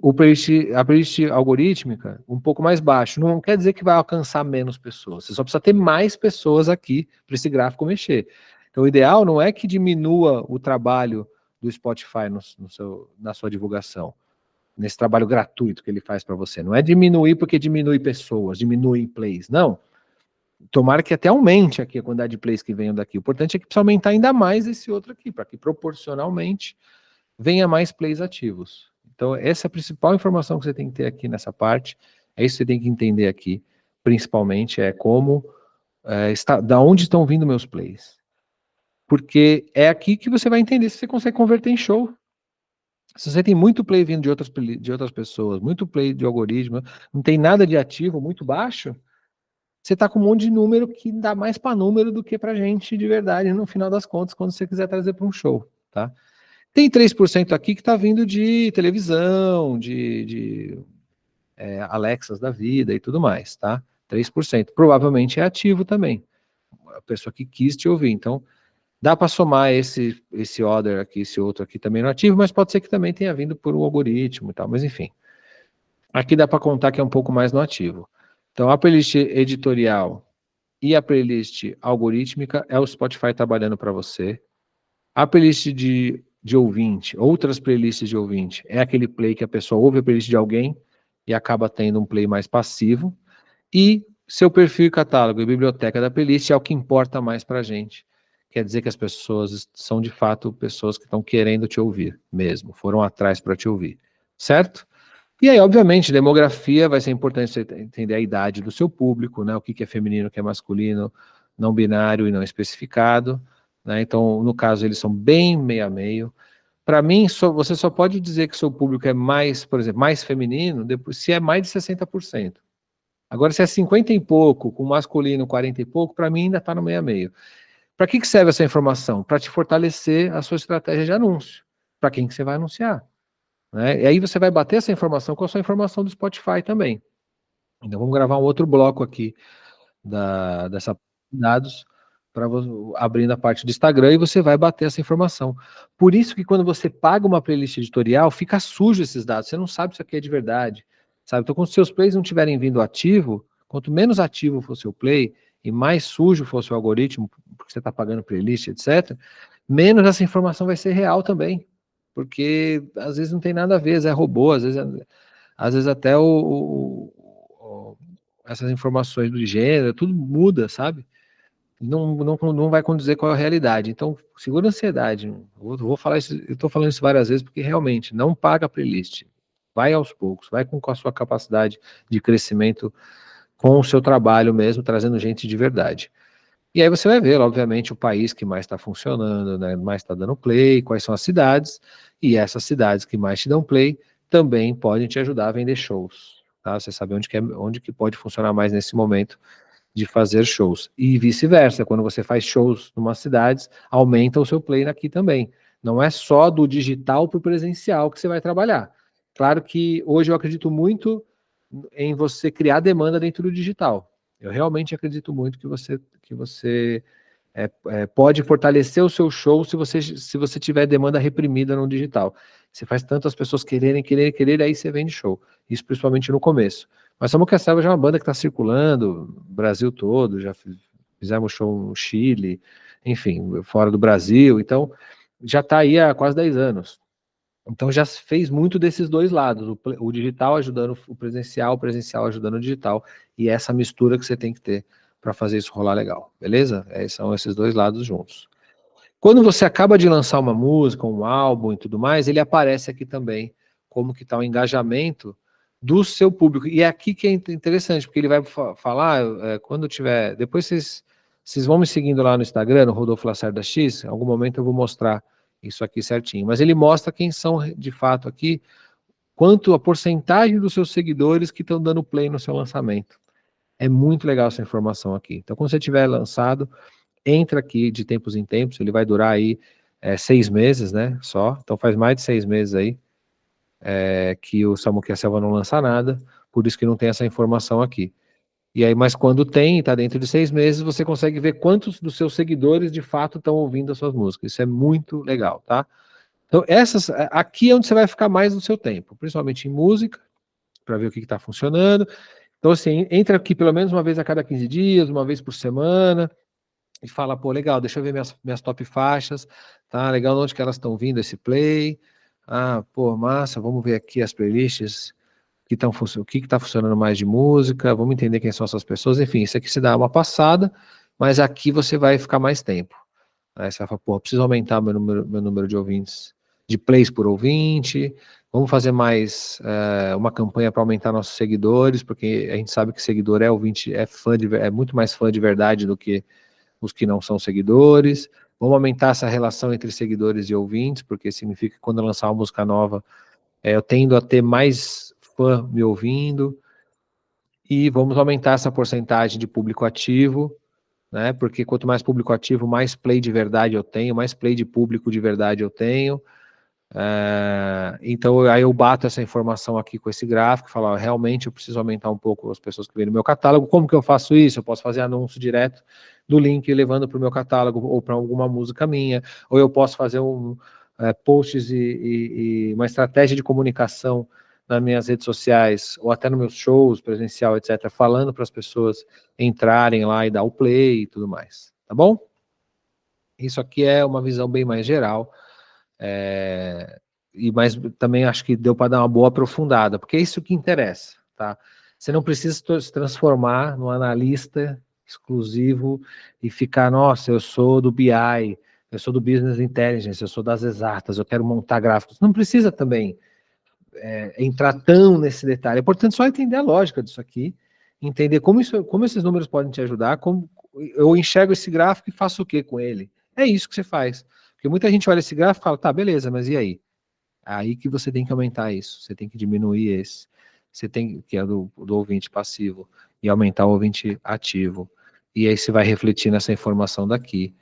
a playlist algorítmica um pouco mais baixo. Não quer dizer que vai alcançar menos pessoas, você só precisa ter mais pessoas aqui para esse gráfico mexer. Então, o ideal não é que diminua o trabalho do Spotify na sua divulgação, nesse trabalho gratuito que ele faz para você. Não é diminuir porque diminui pessoas, diminui plays, não. Tomara que até aumente aqui a quantidade de plays que venham daqui. O importante é que precisa aumentar ainda mais esse outro aqui, para que proporcionalmente venha mais plays ativos. Então, essa é a principal informação que você tem que ter aqui nessa parte. É isso que você tem que entender aqui, principalmente, é como da onde estão vindo meus plays. Porque é aqui que você vai entender se você consegue converter em show. Se você tem muito play vindo de outras pessoas, muito play de algoritmo, não tem nada de ativo, muito baixo, você está com um monte de número que dá mais para número do que para gente de verdade, no final das contas, quando você quiser trazer para um show, tá? Tem 3% aqui que está vindo de televisão, de Alexas da vida e tudo mais, tá? 3%. Provavelmente é ativo também. A pessoa que quis te ouvir. Então, dá para somar esse order aqui, esse outro aqui também no ativo, mas pode ser que também tenha vindo por um algoritmo e tal, mas enfim. Aqui dá para contar que é um pouco mais no ativo. Então, a playlist editorial e a playlist algorítmica é o Spotify trabalhando para você. A playlist de ouvinte, outras playlists de ouvinte, é aquele play que a pessoa ouve a playlist de alguém e acaba tendo um play mais passivo. E seu perfil e catálogo e biblioteca da playlist é o que importa mais para a gente. Quer dizer que as pessoas são de fato pessoas que estão querendo te ouvir mesmo, foram atrás para te ouvir, certo? E aí, obviamente, demografia vai ser importante você entender a idade do seu público, né? O que é feminino, o que é masculino, não binário e não especificado, né? Então, no caso, eles são bem meio a meio. Para mim, você só pode dizer que seu público é mais, por exemplo, mais feminino, depois, se é mais de 60%. Agora, se é 50 e pouco, com masculino 40 e pouco, para mim ainda está no meio a meio. Para que serve essa informação? Para te fortalecer a sua estratégia de anúncio. Para quem que você vai anunciar? Né? E aí você vai bater essa informação com a sua informação do Spotify também. Então vamos gravar um outro bloco aqui dessa dados para abrindo a parte do Instagram e você vai bater essa informação. Por isso que quando você paga uma playlist editorial, fica sujo esses dados, você não sabe se aqui é de verdade, sabe? Então, quando seus plays não estiverem vindo ativo, quanto menos ativo for seu play e mais sujo for seu algoritmo, porque você está pagando playlist, etc., menos essa informação vai ser real também, porque às vezes não tem nada a ver, às vezes é robô, às vezes até essas informações do gênero, tudo muda, sabe? Não vai condizer com a realidade. Então, segura a ansiedade. Eu vou falar isso, eu estou falando isso várias vezes, porque realmente não paga a playlist. Vai aos poucos, vai com a sua capacidade de crescimento, com o seu trabalho mesmo, trazendo gente de verdade. E aí você vai ver, obviamente, o país que mais está funcionando, né, mais está dando play, quais são as cidades, e essas cidades que mais te dão play também podem te ajudar a vender shows. Tá? Você sabe onde que pode funcionar mais nesse momento de fazer shows. E vice-versa, quando você faz shows em umas cidades, aumenta o seu play aqui também. Não é só do digital para o presencial que você vai trabalhar. Claro que hoje eu acredito muito em você criar demanda dentro do digital. Eu realmente acredito muito que você pode fortalecer o seu show se você tiver demanda reprimida no digital. Você faz tanto as pessoas quererem, aí você vende show. Isso principalmente no começo. Mas Samuca Selva já é uma banda que está circulando Brasil todo, já fizemos show no Chile, enfim, fora do Brasil, então já está aí há quase 10 anos. Então já fez muito desses dois lados, o digital ajudando o presencial ajudando o digital, e essa mistura que você tem que ter para fazer isso rolar legal, beleza? São esses dois lados juntos. Quando você acaba de lançar uma música, um álbum e tudo mais, ele aparece aqui também, como que está o engajamento do seu público. E é aqui que é interessante, porque ele vai falar, quando tiver... Depois vocês vão me seguindo lá no Instagram, no Rodolfo Lacerda X, em algum momento eu vou mostrar isso aqui certinho. Mas ele mostra quem são, de fato, aqui, quanto a porcentagem dos seus seguidores que estão dando play no seu lançamento. É muito legal essa informação aqui. Então, quando você tiver lançado, entra aqui de tempos em tempos, ele vai durar aí 6 meses, né, só. Então, faz mais de 6 meses aí que o Samuque Selva não lança nada, por isso que não tem essa informação aqui. E aí, mas quando tem, está dentro de 6 meses, você consegue ver quantos dos seus seguidores de fato estão ouvindo as suas músicas. Isso é muito legal, tá? Então, aqui é onde você vai ficar mais no seu tempo, principalmente em música, para ver o que está funcionando. Então, assim, entra aqui pelo menos uma vez a cada 15 dias, uma vez por semana, e fala, pô, legal, deixa eu ver minhas top faixas, tá? Legal, onde que elas estão vindo esse play. Ah, pô, massa, vamos ver aqui as playlists o que está funcionando mais de música, vamos entender quem são essas pessoas, enfim, isso aqui se dá uma passada, mas aqui você vai ficar mais tempo. Aí você vai falar, pô, preciso aumentar meu número de ouvintes, de plays por ouvinte, vamos fazer mais uma campanha para aumentar nossos seguidores, porque a gente sabe que seguidor é ouvinte, é muito mais fã de verdade do que os que não são seguidores. Vamos aumentar essa relação entre seguidores e ouvintes, porque significa que quando eu lançar uma música nova, eu tendo a ter mais fã me ouvindo, e vamos aumentar essa porcentagem de público ativo, né? Porque quanto mais público ativo, mais play de verdade eu tenho, mais play de público de verdade eu tenho. Então aí eu bato essa informação aqui com esse gráfico, falo, ó, realmente eu preciso aumentar um pouco as pessoas que vêm no meu catálogo. Como que eu faço isso? Eu posso fazer anúncio direto do link levando para o meu catálogo ou para alguma música minha, ou eu posso fazer posts e uma estratégia de comunicação nas minhas redes sociais, ou até nos meus shows presencial, etc., falando para as pessoas entrarem lá e dar o play e tudo mais, tá bom? Isso aqui é uma visão bem mais geral, mas também acho que deu para dar uma boa aprofundada, porque é isso que interessa, tá? Você não precisa se transformar num analista exclusivo e ficar, nossa, eu sou do BI, eu sou do Business Intelligence, eu sou das exatas, eu quero montar gráficos. Não precisa também entrar tão nesse detalhe. É importante só entender a lógica disso aqui, entender como esses números podem te ajudar, como eu enxergo esse gráfico e faço o que com ele. É isso que você faz. Porque muita gente olha esse gráfico e fala, tá, beleza, mas e aí? Aí que você tem que aumentar isso, você tem que diminuir esse, você tem, que é do ouvinte passivo, e aumentar o ouvinte ativo. E aí você vai refletir nessa informação daqui,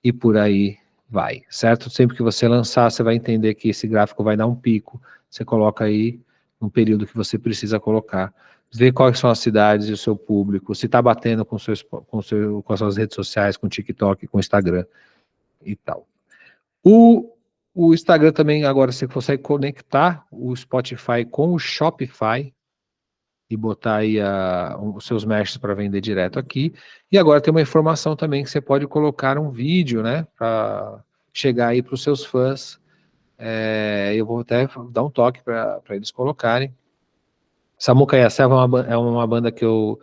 e por aí vai, certo? Sempre que você lançar, você vai entender que esse gráfico vai dar um pico, você coloca aí um período que você precisa colocar, vê quais são as cidades e o seu público, se está batendo com as suas redes sociais, com o TikTok, com o Instagram e tal. O Instagram também, agora você consegue conectar o Spotify com o Shopify e botar aí os seus mestres para vender direto aqui. E agora tem uma informação também que você pode colocar um vídeo, né, para chegar aí para os seus fãs. Eu vou até dar um toque para eles colocarem. Samuca e a Selva é uma banda que eu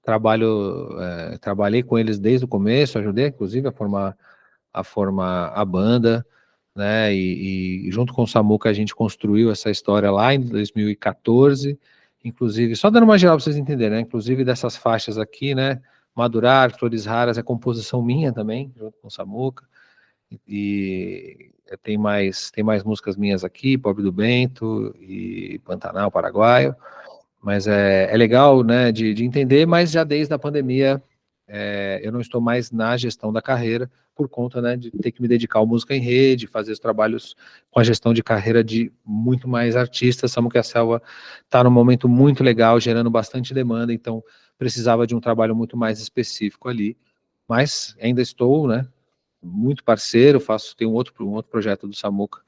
trabalhei com eles desde o começo, ajudei inclusive a formar a banda, né, e junto com o Samuca a gente construiu essa história lá em 2014, inclusive, só dando uma geral para vocês entenderem, né, inclusive dessas faixas aqui, né, Madurar, Flores Raras, é composição minha também, junto com o Samuca, e tem mais músicas minhas aqui, Pobre do Bento e Pantanal Paraguaio, mas é legal, né, de entender, mas já desde a pandemia eu não estou mais na gestão da carreira, por conta, né, de ter que me dedicar ao música em rede, fazer os trabalhos com a gestão de carreira de muito mais artistas. Samuca Selva está num momento muito legal, gerando bastante demanda, então precisava de um trabalho muito mais específico ali, mas ainda estou, né, muito parceiro, tem um outro projeto do Samuca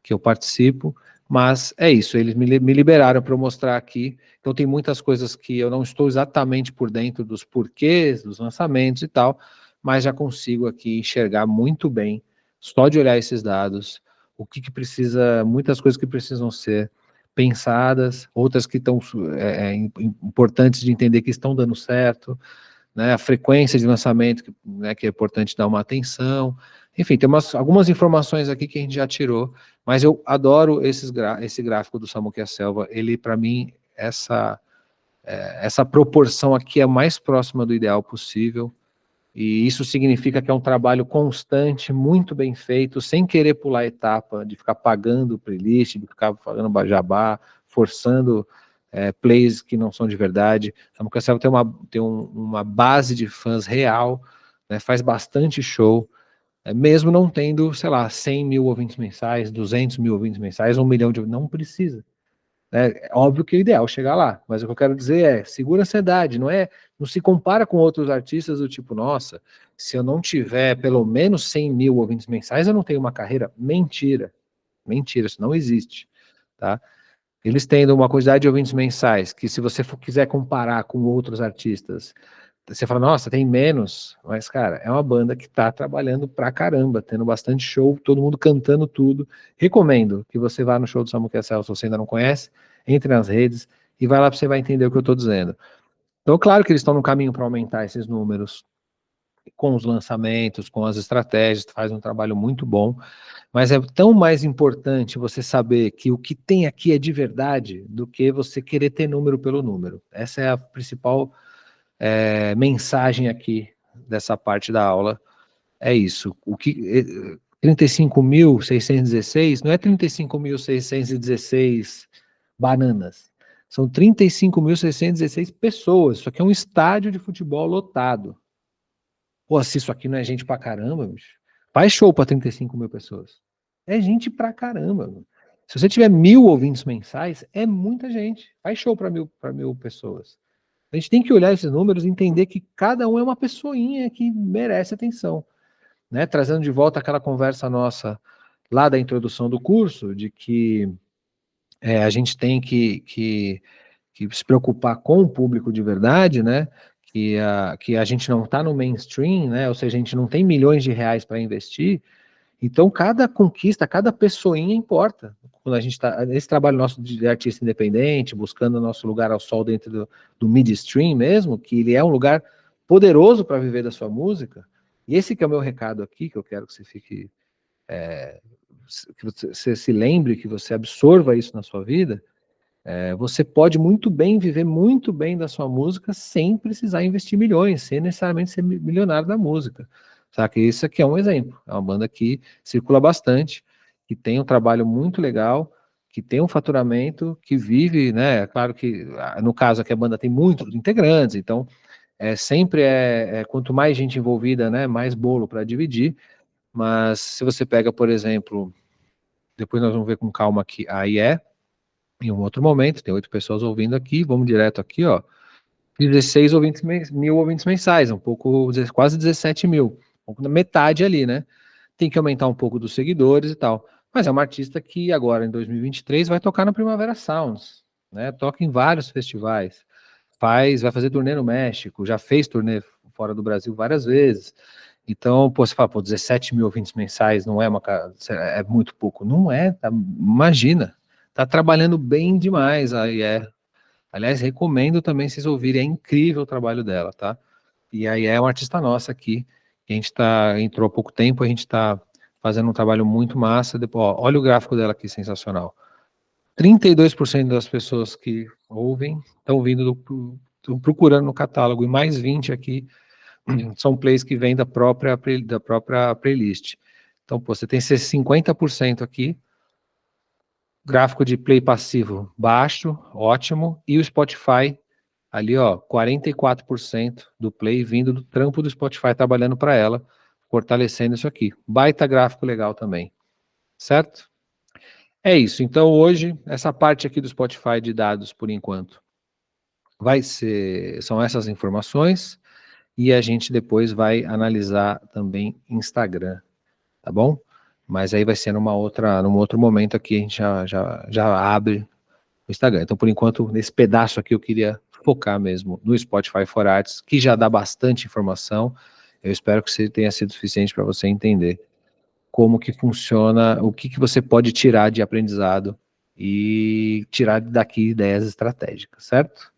que eu participo, mas é isso, eles me liberaram para eu mostrar aqui, então tem muitas coisas que eu não estou exatamente por dentro dos porquês, dos lançamentos e tal, mas já consigo aqui enxergar muito bem, só de olhar esses dados, o que precisa, muitas coisas que precisam ser pensadas, outras que estão importantes de entender que estão dando certo, né, a frequência de lançamento, né, que é importante dar uma atenção, enfim, tem algumas informações aqui que a gente já tirou, mas eu adoro esse gráfico do Samuca Selva, ele para mim essa proporção aqui é mais próxima do ideal possível, e isso significa que é um trabalho constante, muito bem feito, sem querer pular etapa, de ficar pagando playlist, de ficar pagando jabá, forçando plays que não são de verdade. Samuel Cancelo tem uma base de fãs real, né, faz bastante show, mesmo não tendo, sei lá, 100 mil ouvintes mensais, 200 mil ouvintes mensais, 1 milhão de ouvintes, não precisa. É óbvio que é ideal chegar lá, mas o que eu quero dizer é, segura a ansiedade, não se compara com outros artistas do tipo, nossa, se eu não tiver pelo menos 100 mil ouvintes mensais, eu não tenho uma carreira. Mentira, isso não existe, tá? Eles tendo uma quantidade de ouvintes mensais, que se você quiser comparar com outros artistas, você fala, nossa, tem menos, mas, cara, é uma banda que tá trabalhando pra caramba, tendo bastante show, todo mundo cantando tudo. Recomendo que você vá no show do Samuel Cancelo, se você ainda não conhece, entre nas redes e vai lá pra você vai entender o que eu tô dizendo. Então, claro que eles estão no caminho para aumentar esses números, com os lançamentos, com as estratégias, faz um trabalho muito bom, mas é tão mais importante você saber que o que tem aqui é de verdade do que você querer ter número pelo número. Essa é a principal mensagem aqui dessa parte da aula, é isso. 35.616 não é 35.616 bananas, são 35.616 pessoas. Isso aqui é um estádio de futebol lotado. Pô, se isso aqui não é gente pra caramba, bicho. Faz show pra 35 mil pessoas. É gente pra caramba. Mano. Se você tiver 1.000 ouvintes mensais, é muita gente. Faz show pra mil pessoas. A gente tem que olhar esses números e entender que cada um é uma pessoinha que merece atenção. Né? Trazendo de volta aquela conversa nossa lá da introdução do curso, de que a gente tem que se preocupar com o público de verdade, né? Que a gente não está no mainstream, né? Ou seja, a gente não tem milhões de reais para investir, então cada conquista, cada pessoinha importa. Quando a gente está nesse trabalho nosso de artista independente, buscando o nosso lugar ao sol dentro do midstream mesmo, que ele é um lugar poderoso para viver da sua música, e esse que é o meu recado aqui, que eu quero que você fique, que você se lembre, que você absorva isso na sua vida. Você pode muito bem viver muito bem da sua música sem precisar investir milhões, sem necessariamente ser milionário da música. Sabe? Isso aqui é um exemplo. É uma banda que circula bastante, que tem um trabalho muito legal, que tem um faturamento, que vive, né? Claro que no caso aqui a banda tem muitos integrantes, então sempre quanto mais gente envolvida, né? Mais bolo para dividir. Mas se você pega, por exemplo, depois nós vamos ver com calma aqui, aí em um outro momento, tem 8 pessoas ouvindo aqui, vamos direto aqui, ó, 16 mil ouvintes mensais, um pouco, quase 17 mil, um pouco da metade ali, né? Tem que aumentar um pouco dos seguidores e tal. Mas é uma artista que agora, em 2023, vai tocar na Primavera Sounds, né? Toca em vários festivais, vai fazer turnê no México, já fez turnê fora do Brasil várias vezes. Então, pô, você fala, pô, 17 mil ouvintes mensais não é é muito pouco. Não é, tá, imagina. Tá trabalhando bem demais aí Aliás, recomendo também vocês ouvirem, é incrível o trabalho dela, tá? E aí é uma artista nossa aqui, que a gente entrou há pouco tempo, a gente tá fazendo um trabalho muito massa. Depois, ó, olha o gráfico dela aqui, sensacional. 32% das pessoas que ouvem estão vindo procurando no catálogo, e mais 20 aqui são plays que vêm da própria playlist. Então, pô, você tem esses 50% aqui, gráfico de play passivo baixo, ótimo, e o Spotify ali, ó, 44% do play vindo do trampo do Spotify trabalhando para ela, fortalecendo isso aqui. Baita gráfico legal também, certo? É isso. Então hoje, essa parte aqui do Spotify de dados, por enquanto, são essas informações, e a gente depois vai analisar também Instagram, tá bom? Mas aí vai ser num outro momento aqui, a gente já abre o Instagram. Então, por enquanto, nesse pedaço aqui, eu queria focar mesmo no Spotify for Arts, que já dá bastante informação. Eu espero que tenha sido suficiente para você entender como que funciona, o que você pode tirar de aprendizado e tirar daqui ideias estratégicas, certo?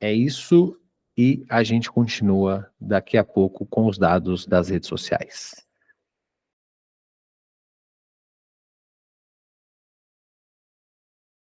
É isso, e a gente continua daqui a pouco com os dados das redes sociais.